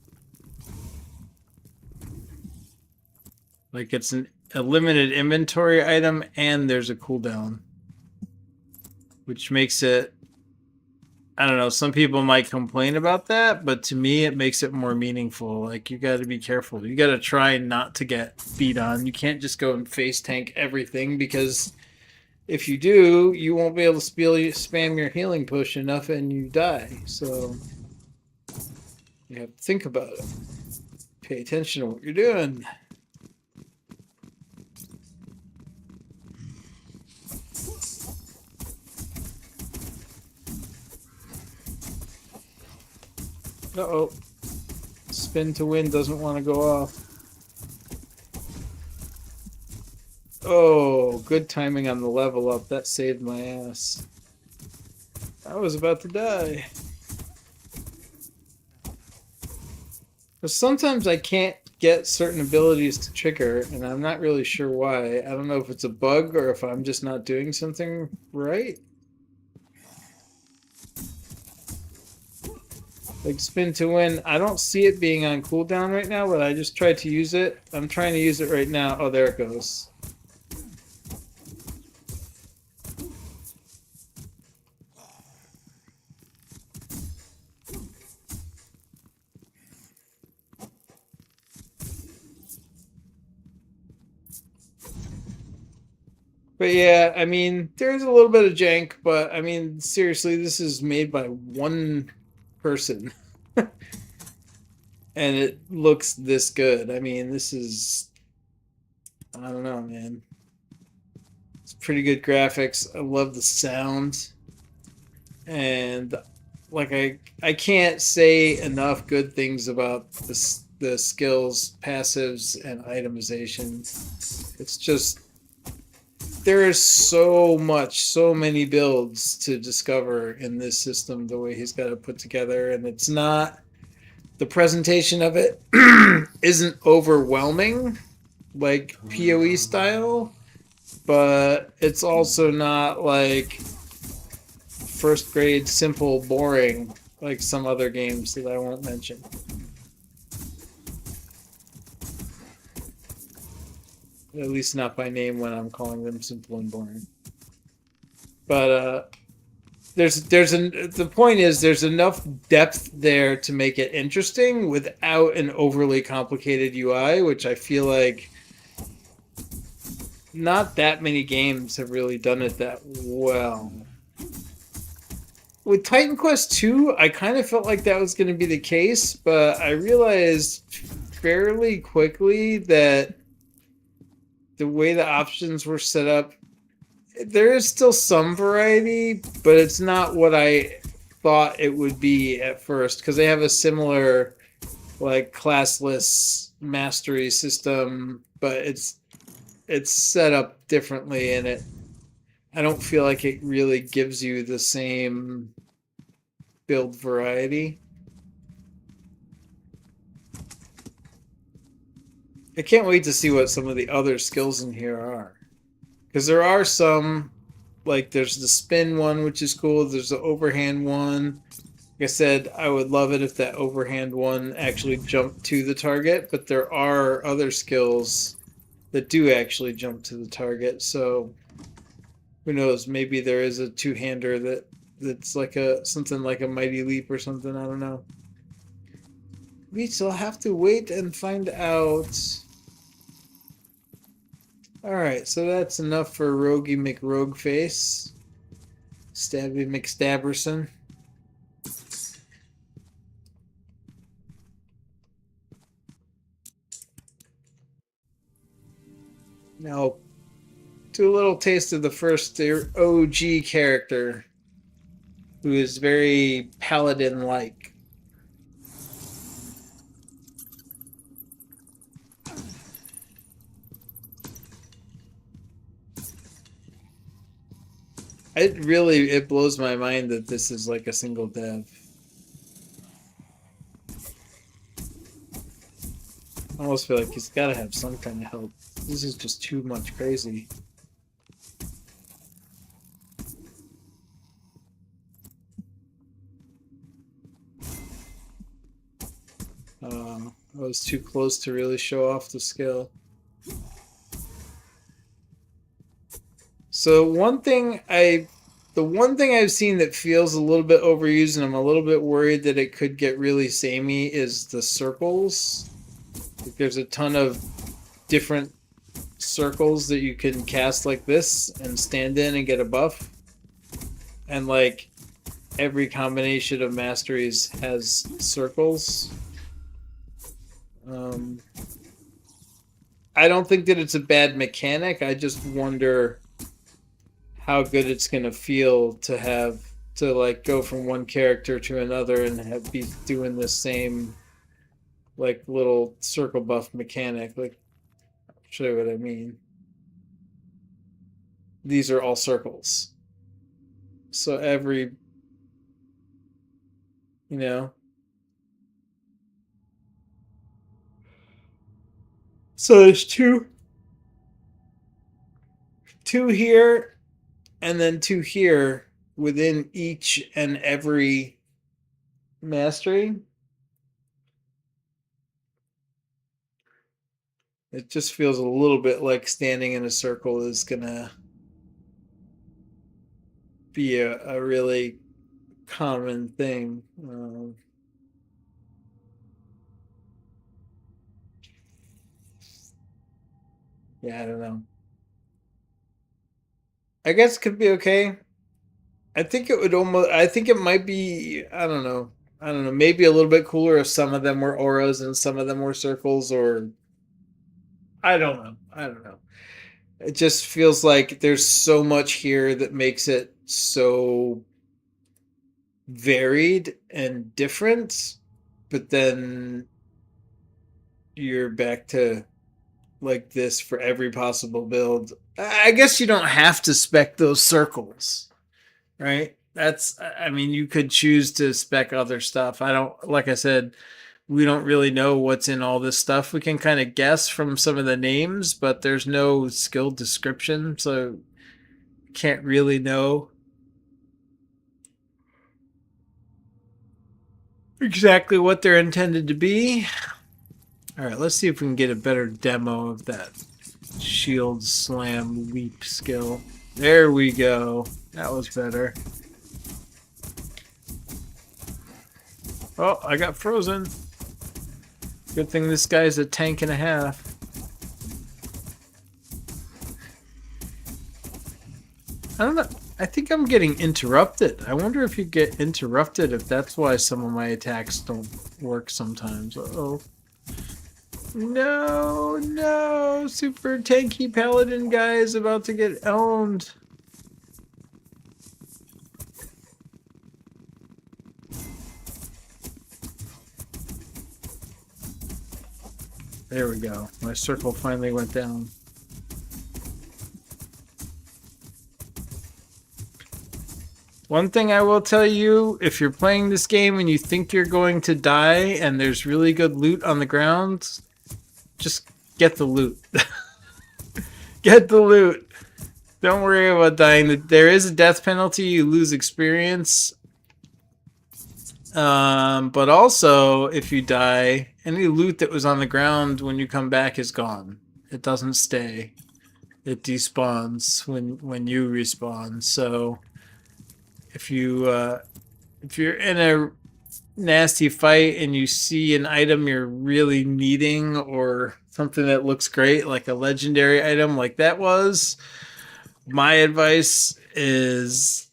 Like it's a limited inventory item, and there's a cooldown, which makes it, I don't know, some people might complain about that, but to me it makes it more meaningful. Like you got to be careful. You got to try not to get beat on. You can't just go and face tank everything, because if you do, you won't be able to spam your healing push enough and you die. So you have to think about it. Pay attention to what you're doing. Uh-oh. Spin to win doesn't want to go off. Oh, good timing on the level up. That saved my ass. I was about to die. But sometimes I can't get certain abilities to trigger, and I'm not really sure why. I don't know if it's a bug or if I'm just not doing something right. Like spin to win, I don't see it being on cooldown right now, but I just tried to use it. I'm trying to use it right now. Oh, there it goes. But yeah, I mean, there's a little bit of jank, but I mean, seriously, this is made by one person. And it looks this good. I mean, this is, I don't know, man. It's pretty good graphics. I love the sound. And like I can't say enough good things about the skills, passives, and itemization. It's just there is so many builds to discover in this system, the way he's got it put together, and it's not, the presentation of it isn't overwhelming like PoE style, but it's also not like first grade simple boring like some other games that I won't mention. At least not by name when I'm calling them simple and boring. But the point is there's enough depth there to make it interesting without an overly complicated UI, which I feel like not that many games have really done it that well. With Titan Quest 2, I kind of felt like that was going to be the case, but I realized fairly quickly that the way the options were set up, there is still some variety, but it's not what I thought it would be at first, because they have a similar like classless mastery system, but it's set up differently, and I don't feel like it really gives you the same build variety. I can't wait to see what some of the other skills in here are, because there are some, like there's the spin one, which is cool. There's the overhand one. Like I said, I would love it if that overhand one actually jumped to the target, but there are other skills that do actually jump to the target. So who knows? Maybe there is a two-hander that's like something like a mighty leap or something. I don't know. We still have to wait and find out. Alright, so that's enough for Rogie McRogueface. Stabby McStabberson. Now, do a little taste of the first OG character, who is very paladin-like. It blows my mind that this is like a single dev. I almost feel like he's got to have some kind of help. This is just too much crazy. I was too close to really show off the skill. So the one thing I've seen that feels a little bit overused, and I'm a little bit worried that it could get really samey, is the circles. Like there's a ton of different circles that you can cast like this and stand in and get a buff. And like every combination of masteries has circles. I don't think that it's a bad mechanic. I just wonder how good it's gonna feel to have to like go from one character to another and be doing the same like little circle buff mechanic. Like, I'll show you what I mean. These are all circles. So every, you know. So there's two here, and then two here within each and every mastery. It just feels a little bit like standing in a circle is gonna be a really common thing. Yeah, I don't know. I guess it could be okay. I think it would almost. I think it might be. I don't know. I don't know. Maybe a little bit cooler if some of them were auras and some of them were circles, or I don't know. I don't know. It just feels like there's so much here that makes it so varied and different, but then you're back to like this for every possible build. I guess you don't have to spec those circles, right? That's, I mean, you could choose to spec other stuff. I don't, like I said, we don't really know what's in all this stuff. We can kind of guess from some of the names, but there's no skill description, so can't really know exactly what they're intended to be. All right, let's see if we can get a better demo of that shield slam leap skill. There we go. That was better. Oh, I got frozen. Good thing this guy's a tank and a half. I don't know. I think I'm getting interrupted. I wonder if you get interrupted, if that's why some of my attacks don't work sometimes. Uh-oh. No, no. Super tanky paladin guy is about to get owned. There we go. My circle finally went down. One thing I will tell you, if you're playing this game and you think you're going to die and there's really good loot on the ground, just get the loot. Get the loot. Don't worry about dying. There is a death penalty. You lose experience. But also, if you die, any loot that was on the ground when you come back is gone. It doesn't stay. It despawns when you respawn. So if you're in a nasty fight and you see an item you're really needing or something that looks great, like a legendary item like that was, my advice is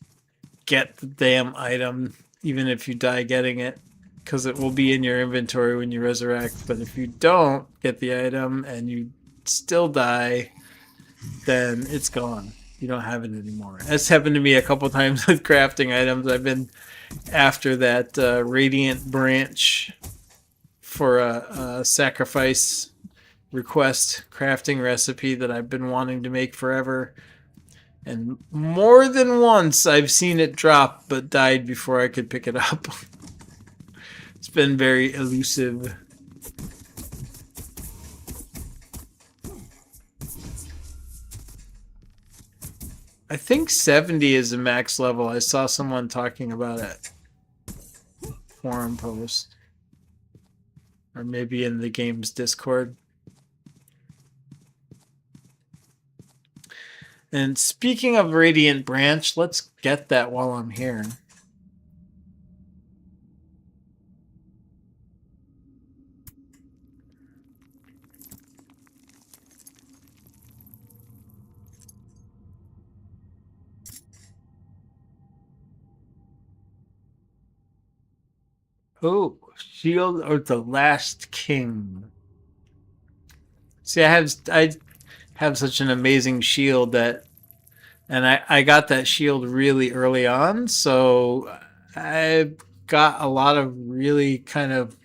get the damn item, even if you die getting it, because it will be in your inventory when you resurrect. But if you don't get the item and you still die, then it's gone. You don't have it anymore. That's happened to me a couple times with crafting items. I've been after that radiant branch for a sacrifice request crafting recipe that I've been wanting to make forever. And more than once I've seen it drop but died before I could pick it up. It's been very elusive. I think 70 is the max level. I saw someone talking about it. Forum post. Or maybe in the game's Discord. And speaking of Radiant Branch, let's get that while I'm here. Oh, Shield of the Last King. See, I have such an amazing shield that, and I got that shield really early on, so I got a lot of really kind of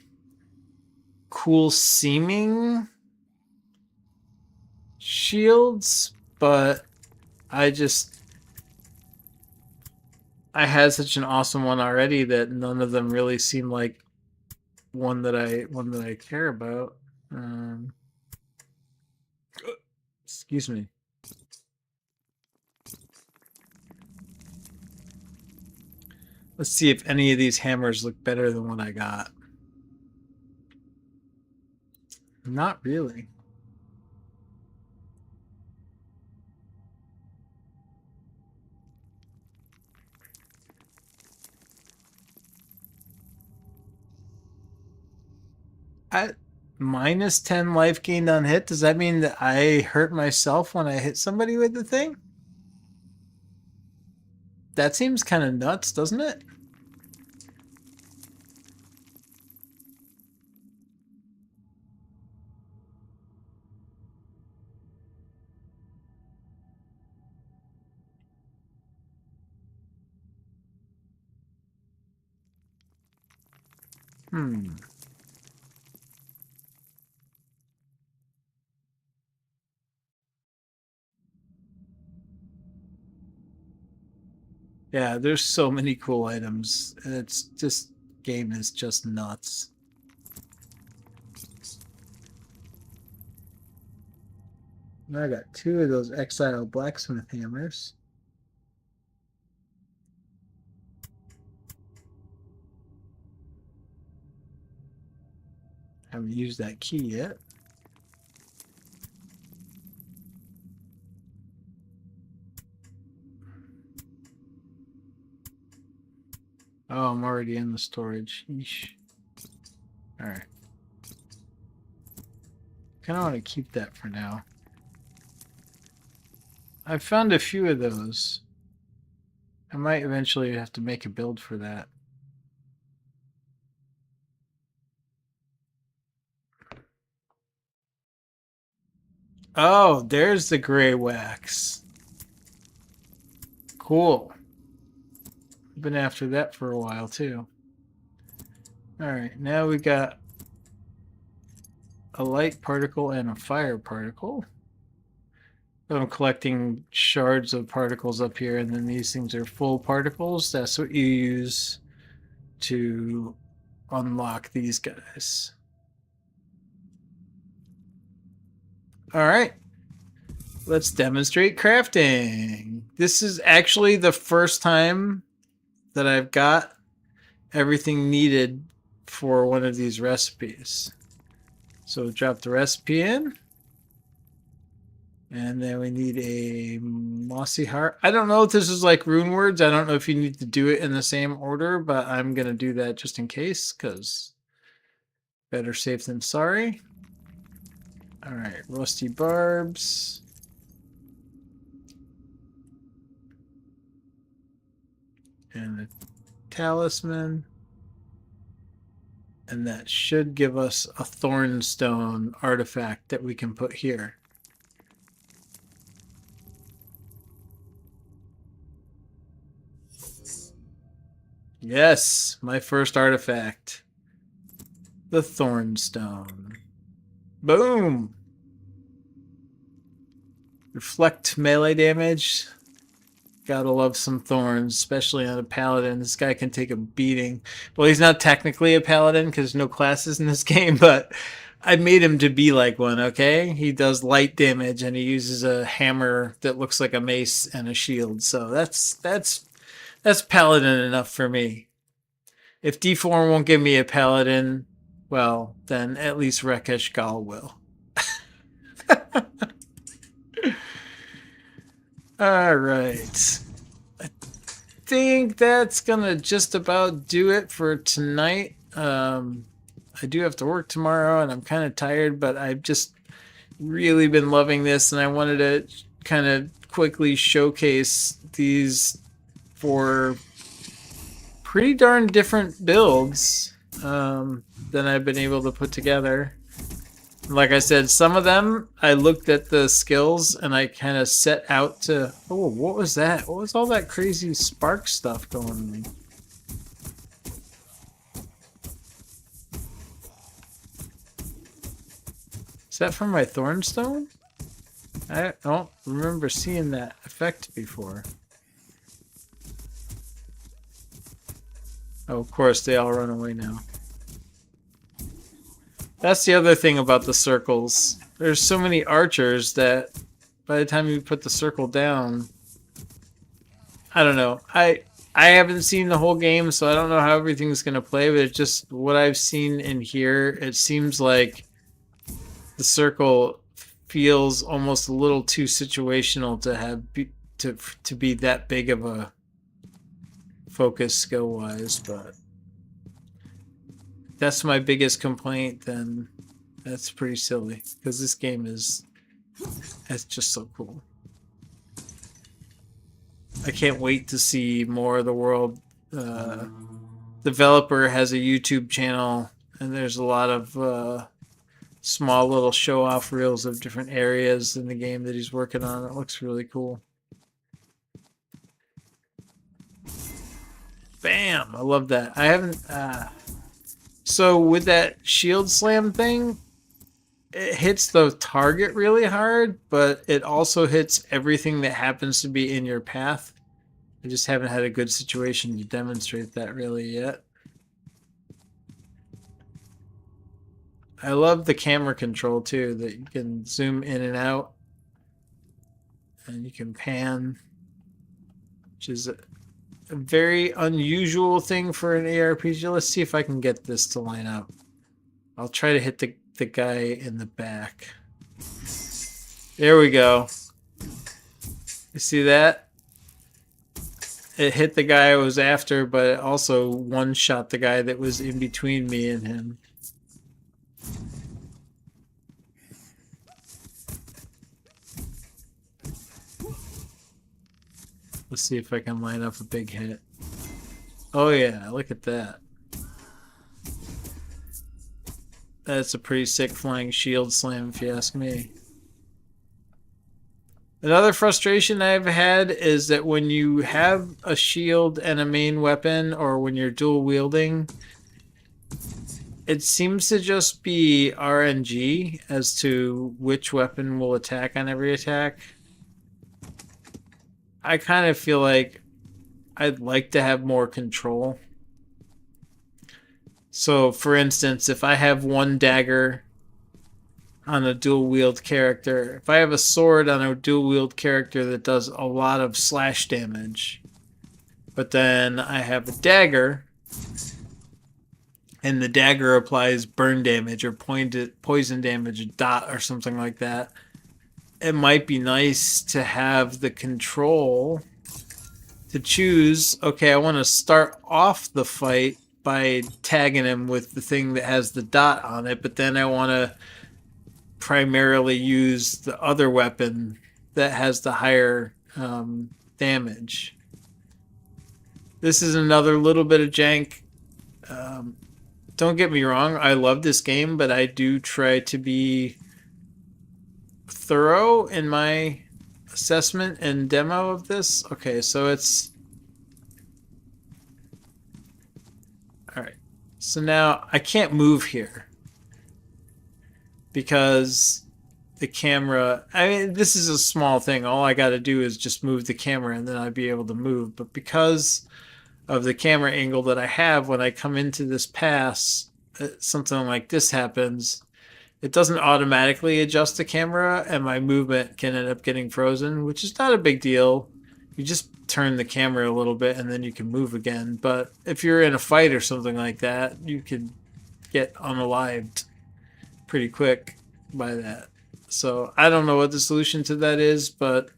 cool seeming shields, but I had such an awesome one already that none of them really seem like one that I care about. Excuse me. Let's see if any of these hammers look better than what I got. Not really. At minus 10 life gained on hit, does that mean that I hurt myself when I hit somebody with the thing? That seems kind of nuts, doesn't it? Hmm. Yeah, there's so many cool items. It's just game is just nuts. I got 2 of those Exile blacksmith hammers. Haven't used that key yet. Oh, I'm already in the storage. Yeesh. Alright. Kinda want to keep that for now. I found a few of those. I might eventually have to make a build for that. Oh, there's the gray wax. Cool. Been after that for a while too. Alright, now we got a light particle and a fire particle. I'm collecting shards of particles up here, and then these things are full particles. That's what you use to unlock these guys. Alright. Let's demonstrate crafting. This is actually the first time that I've got everything needed for one of these recipes. So drop the recipe in. And then we need a mossy heart. I don't know if this is like rune words. I don't know if you need to do it in the same order, but I'm going to do that just in case, because better safe than sorry. All right, rusty barbs. And a talisman. And that should give us a thornstone artifact that we can put here. Yes, my first artifact. The thornstone. Boom! Reflect melee damage. Gotta love some thorns, especially on a paladin. This guy can take a beating. Well, he's not technically a paladin because there's no classes in this game, but I made him to be like one, okay? He does light damage and he uses a hammer that looks like a mace and a shield. So that's paladin enough for me. If D4 won't give me a paladin, well, then at least Rekesh Gaal will. All right. I think that's gonna just about do it for tonight. I do have to work tomorrow and I'm kind of tired, but I've just really been loving this and I wanted to kind of quickly showcase these 4 pretty darn different builds that I've been able to put together. Like I said, some of them, I looked at the skills and I kind of set out to... Oh, what was that? What was all that crazy spark stuff going on? Is that from my Thornstone? I don't remember seeing that effect before. Oh, of course, they all run away now. That's the other thing about the circles. There's so many archers that by the time you put the circle down, I don't know. I haven't seen the whole game, so I don't know how everything's going to play, but it's just what I've seen in here. It seems like the circle feels almost a little too situational to have to be that big of a focus skill-wise, but that's my biggest complaint, then that's pretty silly because this game is just so cool. I can't wait to see more of the world. Developer has a YouTube channel and there's a lot of small little show-off reels of different areas in the game that he's working on. It looks really cool. Bam! I love that. I haven't... So with that shield slam thing, it hits the target really hard, but it also hits everything that happens to be in your path. I just haven't had a good situation to demonstrate that really yet. I love the camera control too, that you can zoom in and out and you can pan, which is a very unusual thing for an ARPG. Let's see if I can get this to line up. I'll try to hit the guy in the back. There we go. You see that? It hit the guy I was after, but it also one-shot the guy that was in between me and him. Let's see if I can line up a big hit. Oh yeah, look at that. That's a pretty sick flying shield slam if you ask me. Another frustration I've had is that when you have a shield and a main weapon, or when you're dual wielding, it seems to just be RNG as to which weapon will attack on every attack. I kind of feel like I'd like to have more control. So, for instance, if I have one dagger on a dual wield character, if I have a sword on a dual wield character that does a lot of slash damage, but then I have a dagger, and the dagger applies burn damage or poison damage, a dot or something like that, it might be nice to have the control to choose, okay, I want to start off the fight by tagging him with the thing that has the dot on it, but then I want to primarily use the other weapon that has the higher damage. This is another little bit of jank. Don't get me wrong, I love this game, but I do try to be thorough in my assessment and demo of this. Okay, so it's... Alright, so now I can't move here because the camera... I mean, this is a small thing. All I got to do is just move the camera and then I'd be able to move. But because of the camera angle that I have when I come into this pass, something like this happens, it doesn't automatically adjust the camera and my movement can end up getting frozen, which is not a big deal. You just turn the camera a little bit and then you can move again. But if you're in a fight or something like that, you could get unalived pretty quick by that. So I don't know what the solution to that is, but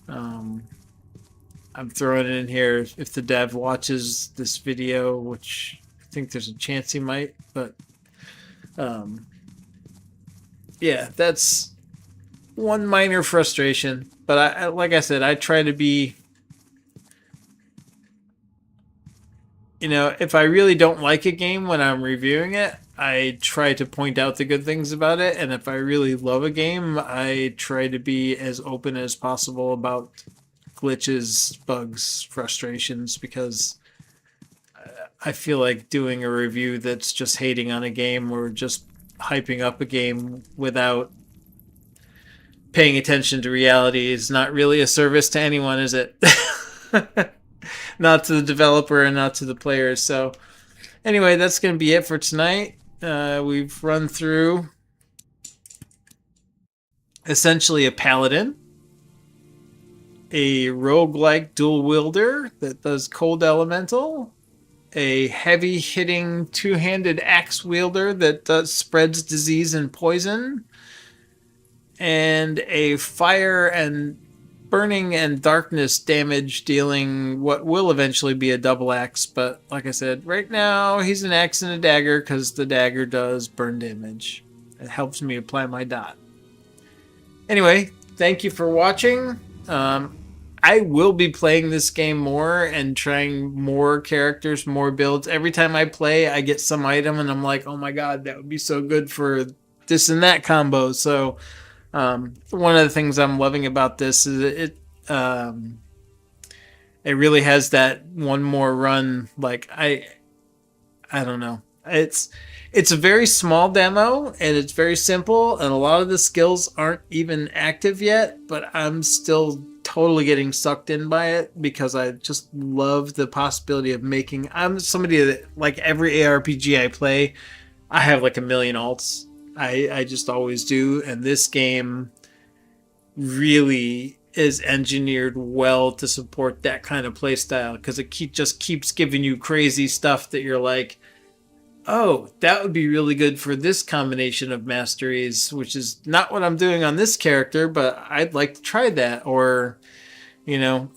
I'm throwing it in here if the dev watches this video, which I think there's a chance he might, but yeah, that's one minor frustration. But I, like I said, I try to be, you know, if I really don't like a game when I'm reviewing it, I try to point out the good things about it. And if I really love a game, I try to be as open as possible about glitches, bugs, frustrations, because I feel like doing a review that's just hating on a game or just hyping up a game without paying attention to reality is not really a service to anyone, is it? Not to the developer and not to the players. So anyway, that's going to be it for tonight. We've run through essentially a paladin, a roguelike dual wielder that does cold elemental, a heavy-hitting two-handed axe wielder that spreads disease and poison, and a fire and burning and darkness damage dealing what will eventually be a double axe. But like I said, right now he's an axe and a dagger because the dagger does burn damage. It helps me apply my dot. Anyway, thank you for watching. I will be playing this game more and trying more characters, more builds. Every time I play, I get some item and I'm like, oh my god, that would be so good for this and that combo. So one of the things I'm loving about this is it really has that one more run. Like I don't know. It's a very small demo and it's very simple and a lot of the skills aren't even active yet, but I'm still totally getting sucked in by it because I just love the possibility of making. I'm somebody that, like, every ARPG I play, I have like a million alts. I just always do, and this game really is engineered well to support that kind of play style because it just keeps giving you crazy stuff that you're like, oh, that would be really good for this combination of masteries, which is not what I'm doing on this character, but I'd like to try that. Or, you know,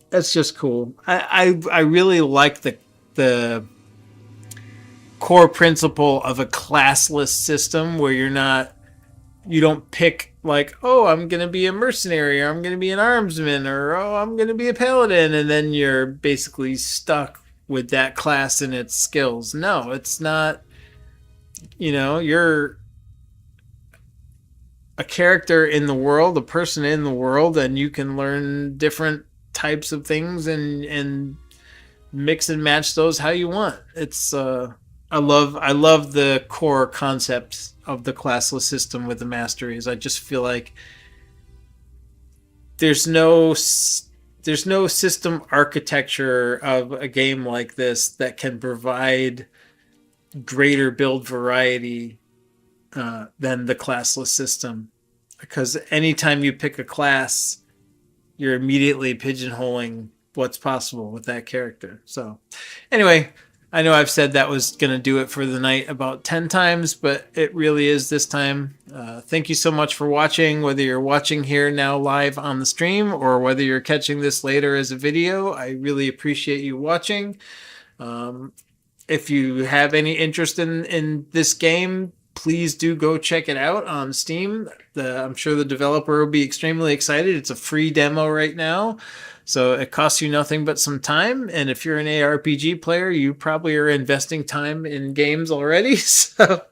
that's just cool. I really like the core principle of a classless system where you don't pick like, oh, I'm gonna be a mercenary, or I'm gonna be an armsman, or oh, I'm gonna be a paladin, and then you're basically stuck with that class and its skills. No, it's not. You're a character in the world, a person in the world, and you can learn different types of things and mix and match those how you want. It's I love the core concept of the classless system with the masteries. I just feel like there's no there's no system architecture of a game like this that can provide greater build variety than the classless system. Because anytime you pick a class, you're immediately pigeonholing what's possible with that character. So, anyway, I know I've said that was going to do it for the night about 10 times, but it really is this time. Thank you so much for watching, whether you're watching here now live on the stream or whether you're catching this later as a video. I really appreciate you watching. If you have any interest in this game, please do go check it out on Steam. I'm sure the developer will be extremely excited. It's a free demo right now, so it costs you nothing but some time. And if you're an ARPG player, you probably are investing time in games already. So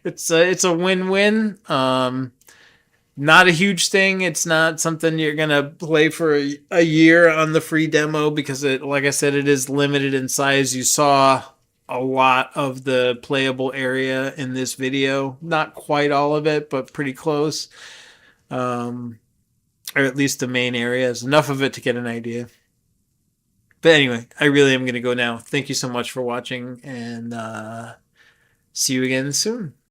it's a win-win. Not a huge thing. It's not something you're gonna play for a year on the free demo because like I said, it is limited in size. You saw a lot of the playable area in this video. Not quite all of it, but pretty close. Or at least the main areas. Enough of it to get an idea. But anyway, I really am going to go now. Thank you so much for watching, and see you again soon.